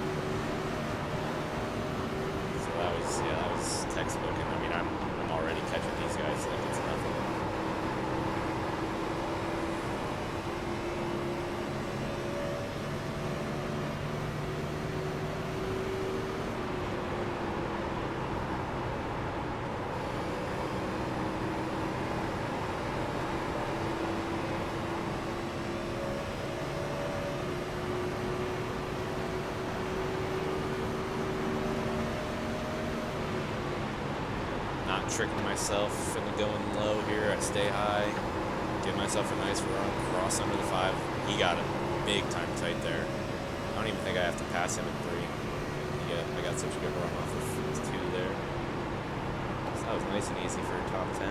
So that was textbook, and I mean I'm already catching these guys like it's nothing. Tricking myself into going low here. I stay high, give myself a nice run, cross under the 5. He got it big time tight there. I don't even think I have to pass him in 3. Yeah, I got such a good run off of 2 there. So that was nice and easy for a top 10.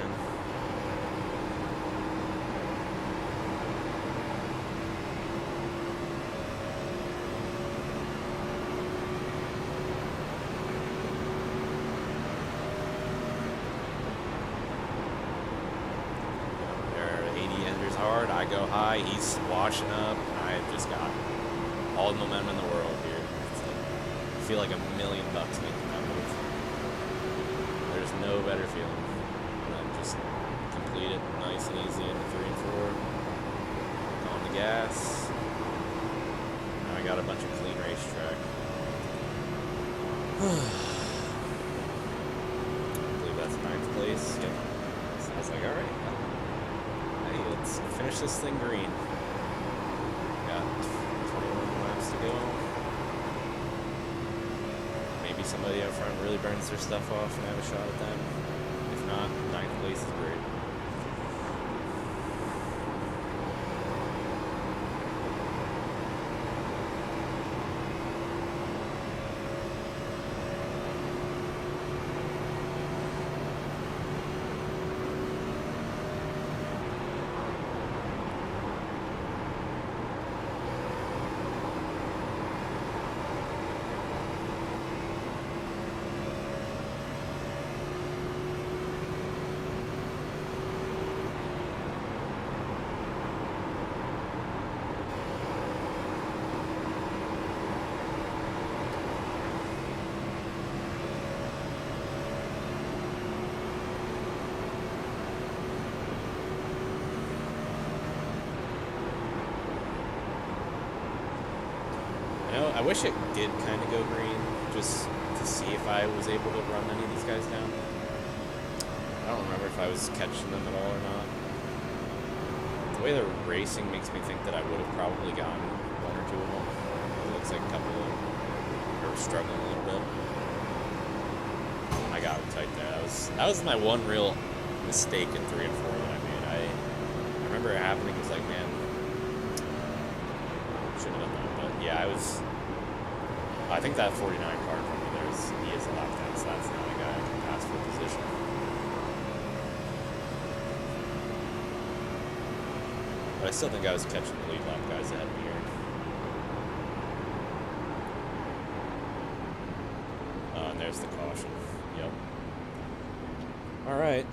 Hard, I go high, he's washing up, I just got all the momentum in the world here. feel like $1 million making that move. There's no better feeling than just complete it nice and easy into 3 and 4. On the gas. Now I got a bunch of clean racetrack. I believe that's 9th place. Yep. So I was like, alright, well, hey, let's finish this thing green. Got 21 laps to go. Maybe somebody up front really burns their stuff off and I have a shot at them. If not, 9th place is great. I wish it did kind of go green, just to see if I was able to run any of these guys down. I don't remember if I was catching them at all or not. The way they're racing makes me think that I would have probably gotten 1 or 2 of them. It looks like a couple of them are struggling a little bit. I got them tight there. That was my one real mistake in 3 and 4 that I made. I remember it happening. It was like, man, should have done that. But yeah, I think that 49 car from me there he is a lap down, so that's not a guy I can pass for position. But I still think I was catching the lead lap guys ahead of me here. And there's the caution. Yep. All right.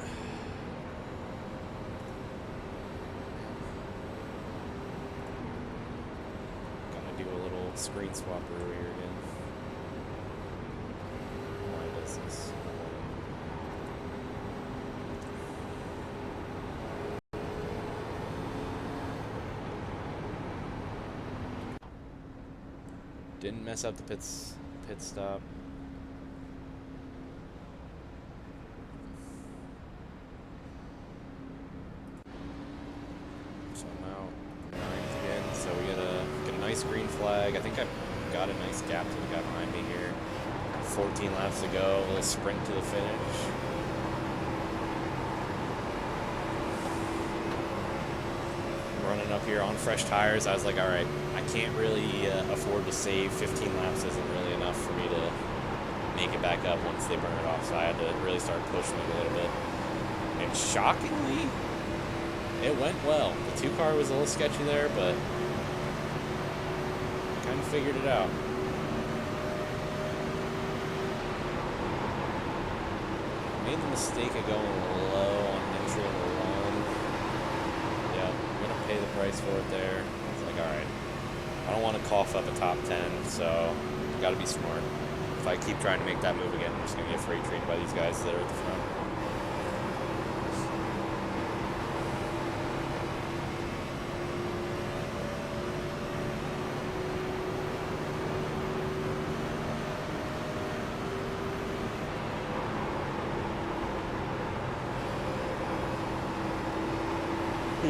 Gonna do a little screen swapper over here again. Why does this? Didn't mess up the pit stop. So I'm out 9th again. So we get a nice green flag. I think I've got a nice gap to the guy behind me here. 14 laps to go. A little sprint to the finish. Running up here on fresh tires, I was like, all right, I can't really afford to save 15 laps. Isn't really enough for me to make it back up once they burn it off. So I had to really start pushing it a little bit. And shockingly, it went well. The 2 car was a little sketchy there, but kind of figured it out. Made the mistake of going low on entry number 1. Yeah, I'm gonna pay the price for it there. It's like, all right, I don't want to cough up a top 10, so I got to be smart. If I keep trying to make that move again, I'm just gonna get freight trained by these guys that are at the front.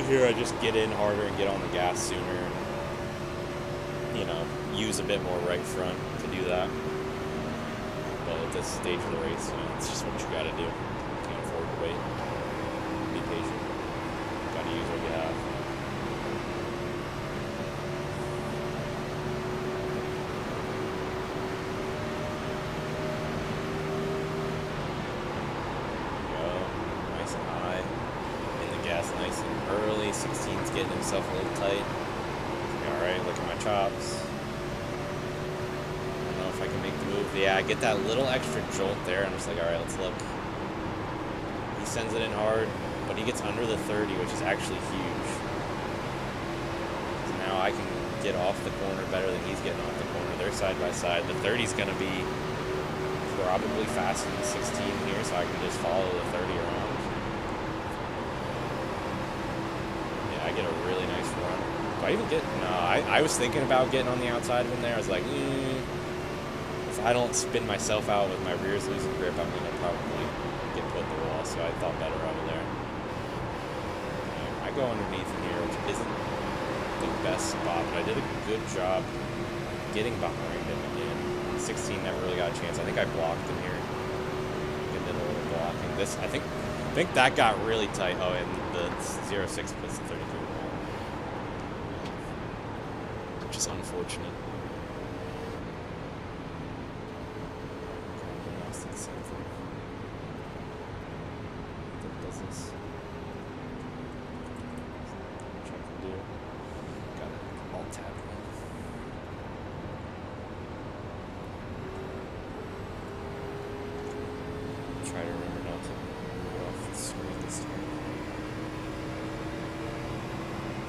Here I just get in harder and get on the gas sooner and, you know, use a bit more right front to do that. But at this stage of the race, you know, it's just what you gotta do. Can't afford to wait. Be patient. Gotta use what you have. Nice and early. 16's getting himself a little tight. Alright, look at my chops. I don't know if I can make the move. Yeah, I get that little extra jolt there. I'm just like, alright, let's look. He sends it in hard, but he gets under the 30, which is actually huge. So now I can get off the corner better than he's getting off the corner. They're side by side. The 30's going to be probably faster than 16 here, so I can just follow the 30 around. Yeah, I get a really nice run. Do I even get... No, I was thinking about getting on the outside of him there. I was like, if I don't spin myself out with my rears losing grip, I'm going to probably get put in the wall, so I thought better of it there. I go underneath in here, which isn't the best spot, but I did a good job getting behind him again. 16 never really got a chance. I think I blocked him here. I did a little blocking. This, I think that got really tight. Oh, and the 06 puts the 32 wall, which is unfortunate. Try to remember not to move off the screen this time.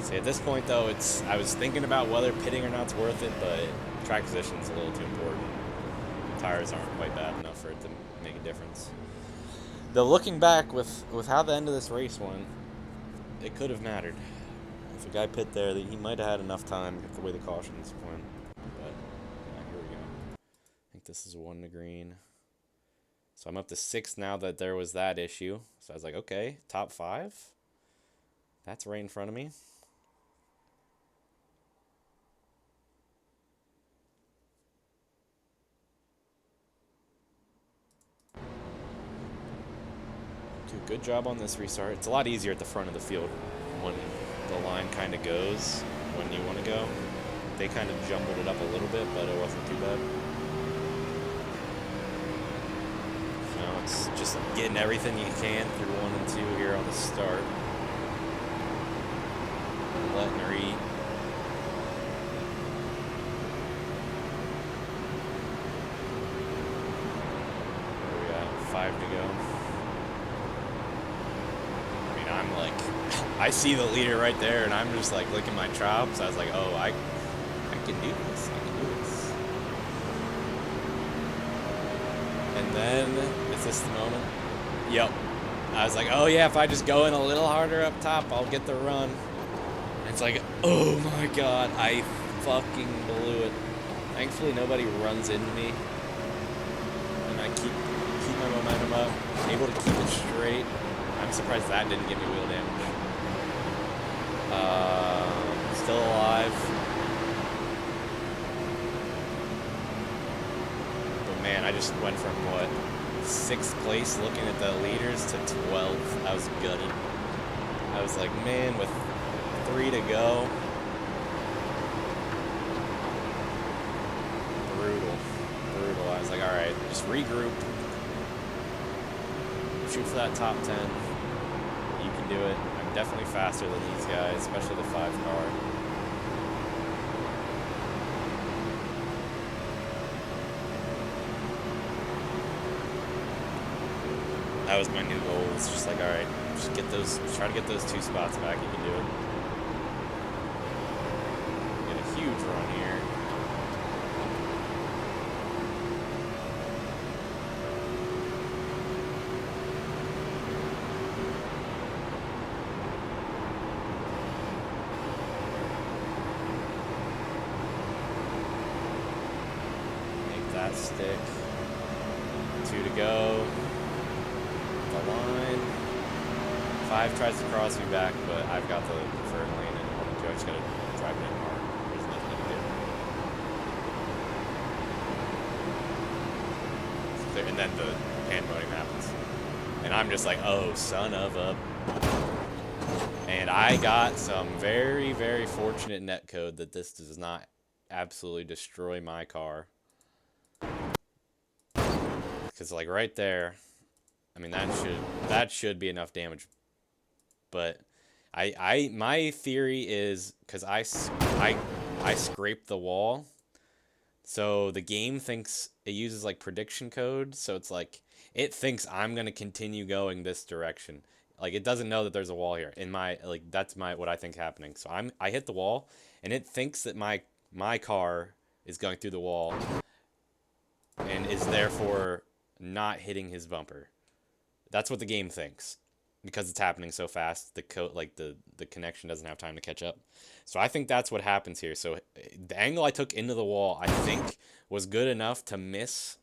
See, at this point though, I was thinking about whether pitting or not's worth it, but track position's a little too important. Tires aren't quite bad enough for it to make a difference. Though looking back with how the end of this race went, it could have mattered. If a guy pit there, he might have had enough time with the way the cautions went. But yeah, here we go. I think this is 1 to green. So I'm up to 6 now that there was that issue. So I was like, okay, top 5. That's right in front of me. Do a good job on this restart. It's a lot easier at the front of the field when the line kind of goes when you want to go. They kind of jumbled it up a little bit, but it wasn't too bad. It's just getting everything you can through 1 and 2 here on the start. And letting her eat. We got 5 to go. I mean, I'm like, I see the leader right there, and I'm just like licking my chops. I was like, oh, I can do this. I can do this. And then, is this the moment? Yep. I was like, oh yeah, if I just go in a little harder up top, I'll get the run. And it's like, oh my god, I fucking blew it. Thankfully, nobody runs into me. And I keep my momentum up, able to keep it straight. I'm surprised that didn't give me wheel damage. Still alive. Man, I just went from, what, 6th place looking at the leaders to 12th. I was gutted. I was like, man, with 3 to go. Brutal. Brutal. I was like, alright, just regroup. Shoot for that top 10. You can do it. I'm definitely faster than these guys, especially the 5 car. That was my new goal. It's just like, all right, just try to get those 2 spots back. You can do it. Get a huge run here. Make that stick. 2 to go. Line. 5 tries to cross me back, but I've got the preferred lane in 1 and 2. I just gotta drive it in hard. There's nothing to do. And then the pandemonium happens. And I'm just like, oh, son of a... And I got some very, very fortunate netcode that this does not absolutely destroy my car. Because, like, right there... I mean, that should be enough damage, but my theory is because I scraped the wall, so the game thinks it uses like prediction code, so it's like it thinks I'm gonna continue going this direction. Like, it doesn't know that there's a wall here. In my, like, that's what I think happening. So I hit the wall, and it thinks that my car is going through the wall and is therefore not hitting his bumper. That's what the game thinks, because it's happening so fast. The connection doesn't have time to catch up. So I think that's what happens here. So the angle I took into the wall, I think, was good enough to miss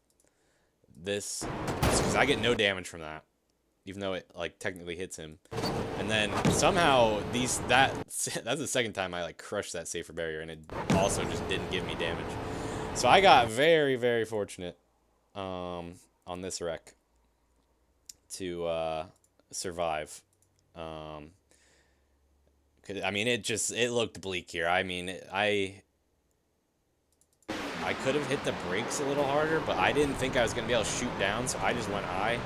this, because I get no damage from that, even though it like technically hits him. And then somehow that's the second time I like crushed that safer barrier, and it also just didn't give me damage. So I got very, very fortunate on this wreck to survive. I mean, it looked bleak here. I mean, I could have hit the brakes a little harder, but I didn't think I was going to be able to shoot down, so I just went high.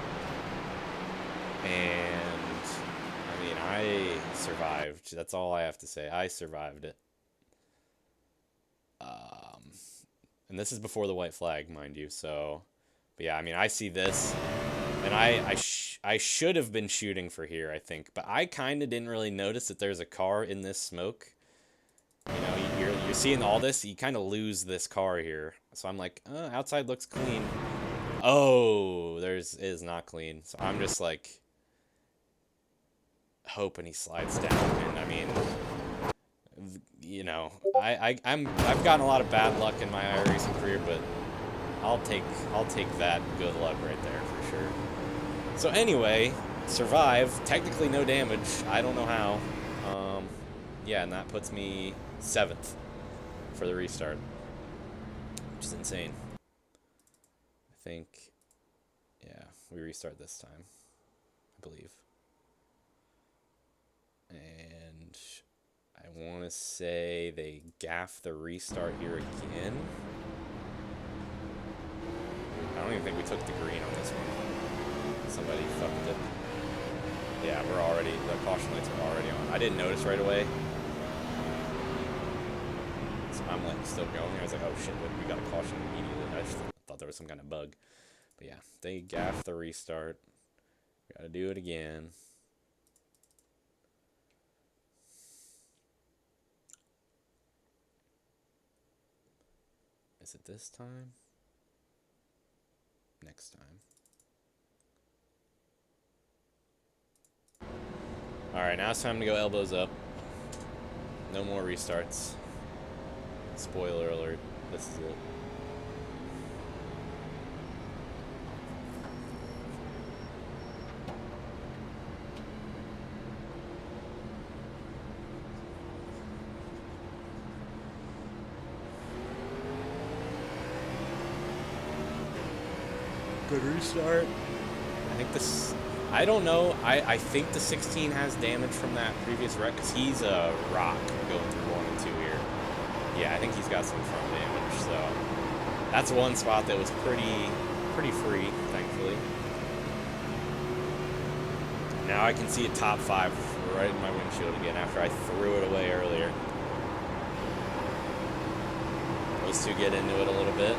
And, I mean, I survived. That's all I have to say. I survived it. And this is before the white flag, mind you, so... But yeah, I mean, I see this, and I should have been shooting for here, I think. But I kind of didn't really notice that there's a car in this smoke. You know, you're seeing all this, you kind of lose this car here. So I'm like, outside looks clean. Oh, it is not clean. So I'm just like hoping he slides down. And I mean, you know, I've gotten a lot of bad luck in my iRacing career, but I'll take that good luck right there for sure. So anyway, survive. Technically no damage. I don't know how. Yeah, and that puts me 7th for the restart, which is insane. I think, yeah, we restart this time, I believe. And I want to say they gaff the restart here again. I don't even think we took the green on this one. Somebody fucked it. Yeah, the caution lights are already on. I didn't notice right away. So I'm like still going. I was like, oh shit, we got a caution immediately. I just thought there was some kind of bug. But yeah, they gaffed the restart. We gotta do it again. Is it this time? Next time. Alright, now it's time to go elbows up. No more restarts. Spoiler alert, this is it. Good restart. I think this... I don't know. I think the 16 has damage from that previous wreck, because he's a rock going through 1 and 2 here. Yeah, I think he's got some front damage, so... That's one spot that was pretty free, thankfully. Now I can see a top 5 right in my windshield again after I threw it away earlier. Those two get into it a little bit.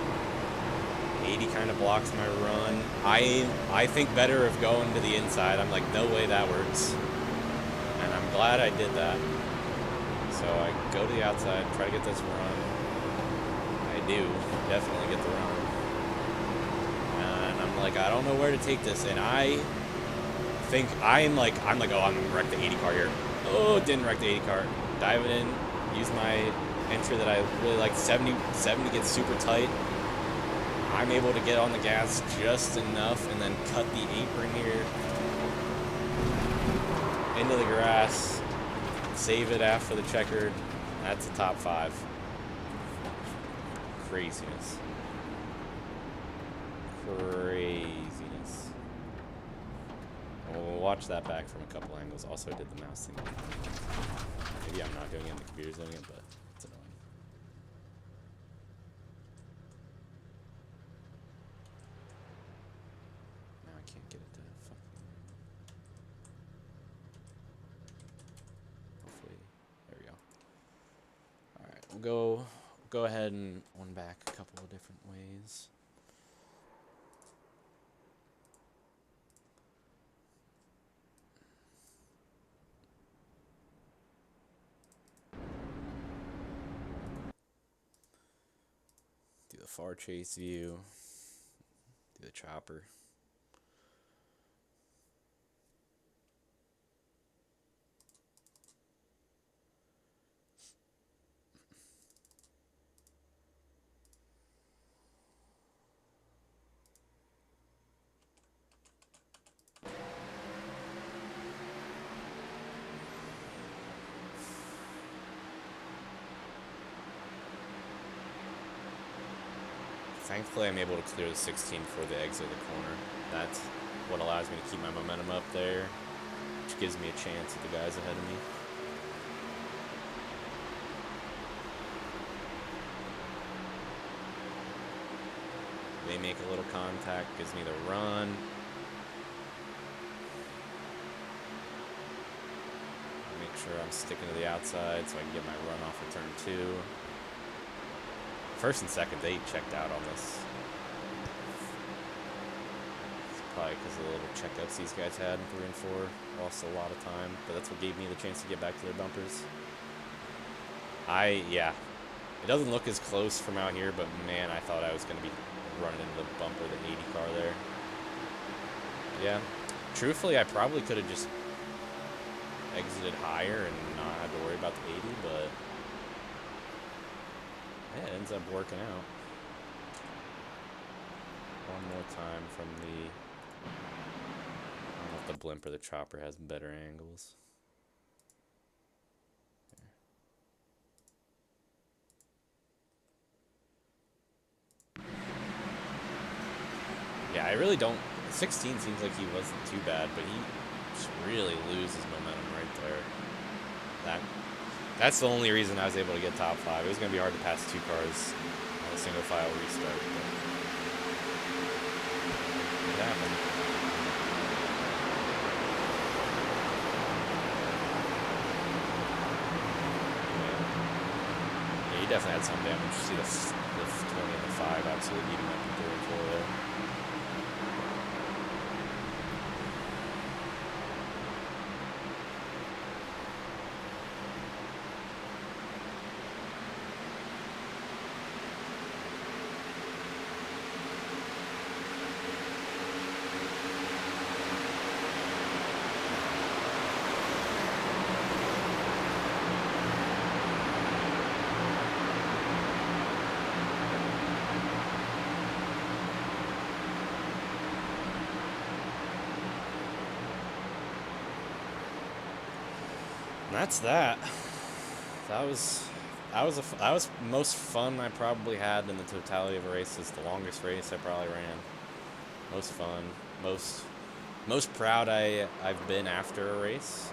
80 kind of blocks my run. I think better of going to the inside. I'm like, no way that works. And I'm glad I did that. So I go to the outside, try to get this run. I do definitely get the run. And I'm like, I don't know where to take this. And I think I'm like, oh, I'm gonna wreck the 80 car here. Oh, didn't wreck the 80 car. Dive it in, use my entry that I really like. 70 gets super tight. I'm able to get on the gas just enough and then cut the apron here into the grass, save it after the checkered. That's a top 5. Craziness. Craziness. We'll watch that back from a couple angles. Also did the mouse thing. Maybe I'm not doing it and the computer's doing it, but it's annoying. Can't get it to fucking... Hopefully, there we go. Alright, we'll go ahead and one back a couple of different ways. far chase view. Do the chopper. Thankfully, I'm able to clear the 16 before the exit of the corner. That's what allows me to keep my momentum up there, which gives me a chance at the guys ahead of me. They make a little contact, gives me the run. Make sure I'm sticking to the outside so I can get my run off of turn 2. First and second, they checked out on this. It's probably because of the little checkups these guys had in 3 and 4. Lost a lot of time, but that's what gave me the chance to get back to their bumpers. Yeah. It doesn't look as close from out here, but man, I thought I was going to be running into the bumper, the 80 car there. Yeah. Truthfully, I probably could have just exited higher and not had to worry about the 80, but yeah, it ends up working out. One more time from the... I don't know if the blimp or the chopper has better angles. Yeah, I really don't... 16 seems like he wasn't too bad, but he just really loses momentum right there. That's the only reason I was able to get top 5. It was going to be hard to pass 2 cars on a single file restart, but it happened. Yeah, he definitely had some damage. You see the 20 and the 5 absolutely beating up in 3 and 4 there. And that's that. That was most fun I probably had in the totality of a race. It's the longest race I probably ran. Most fun, most proud I've been after a race.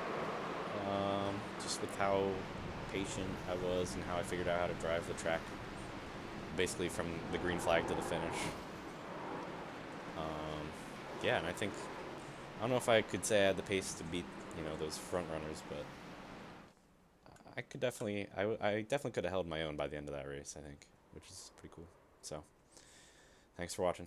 Just with how patient I was and how I figured out how to drive the track, basically from the green flag to the finish. Yeah, and I don't know if I could say I had the pace to beat those front runners, but I definitely could have held my own by the end of that race, I think, which is pretty cool. So, thanks for watching.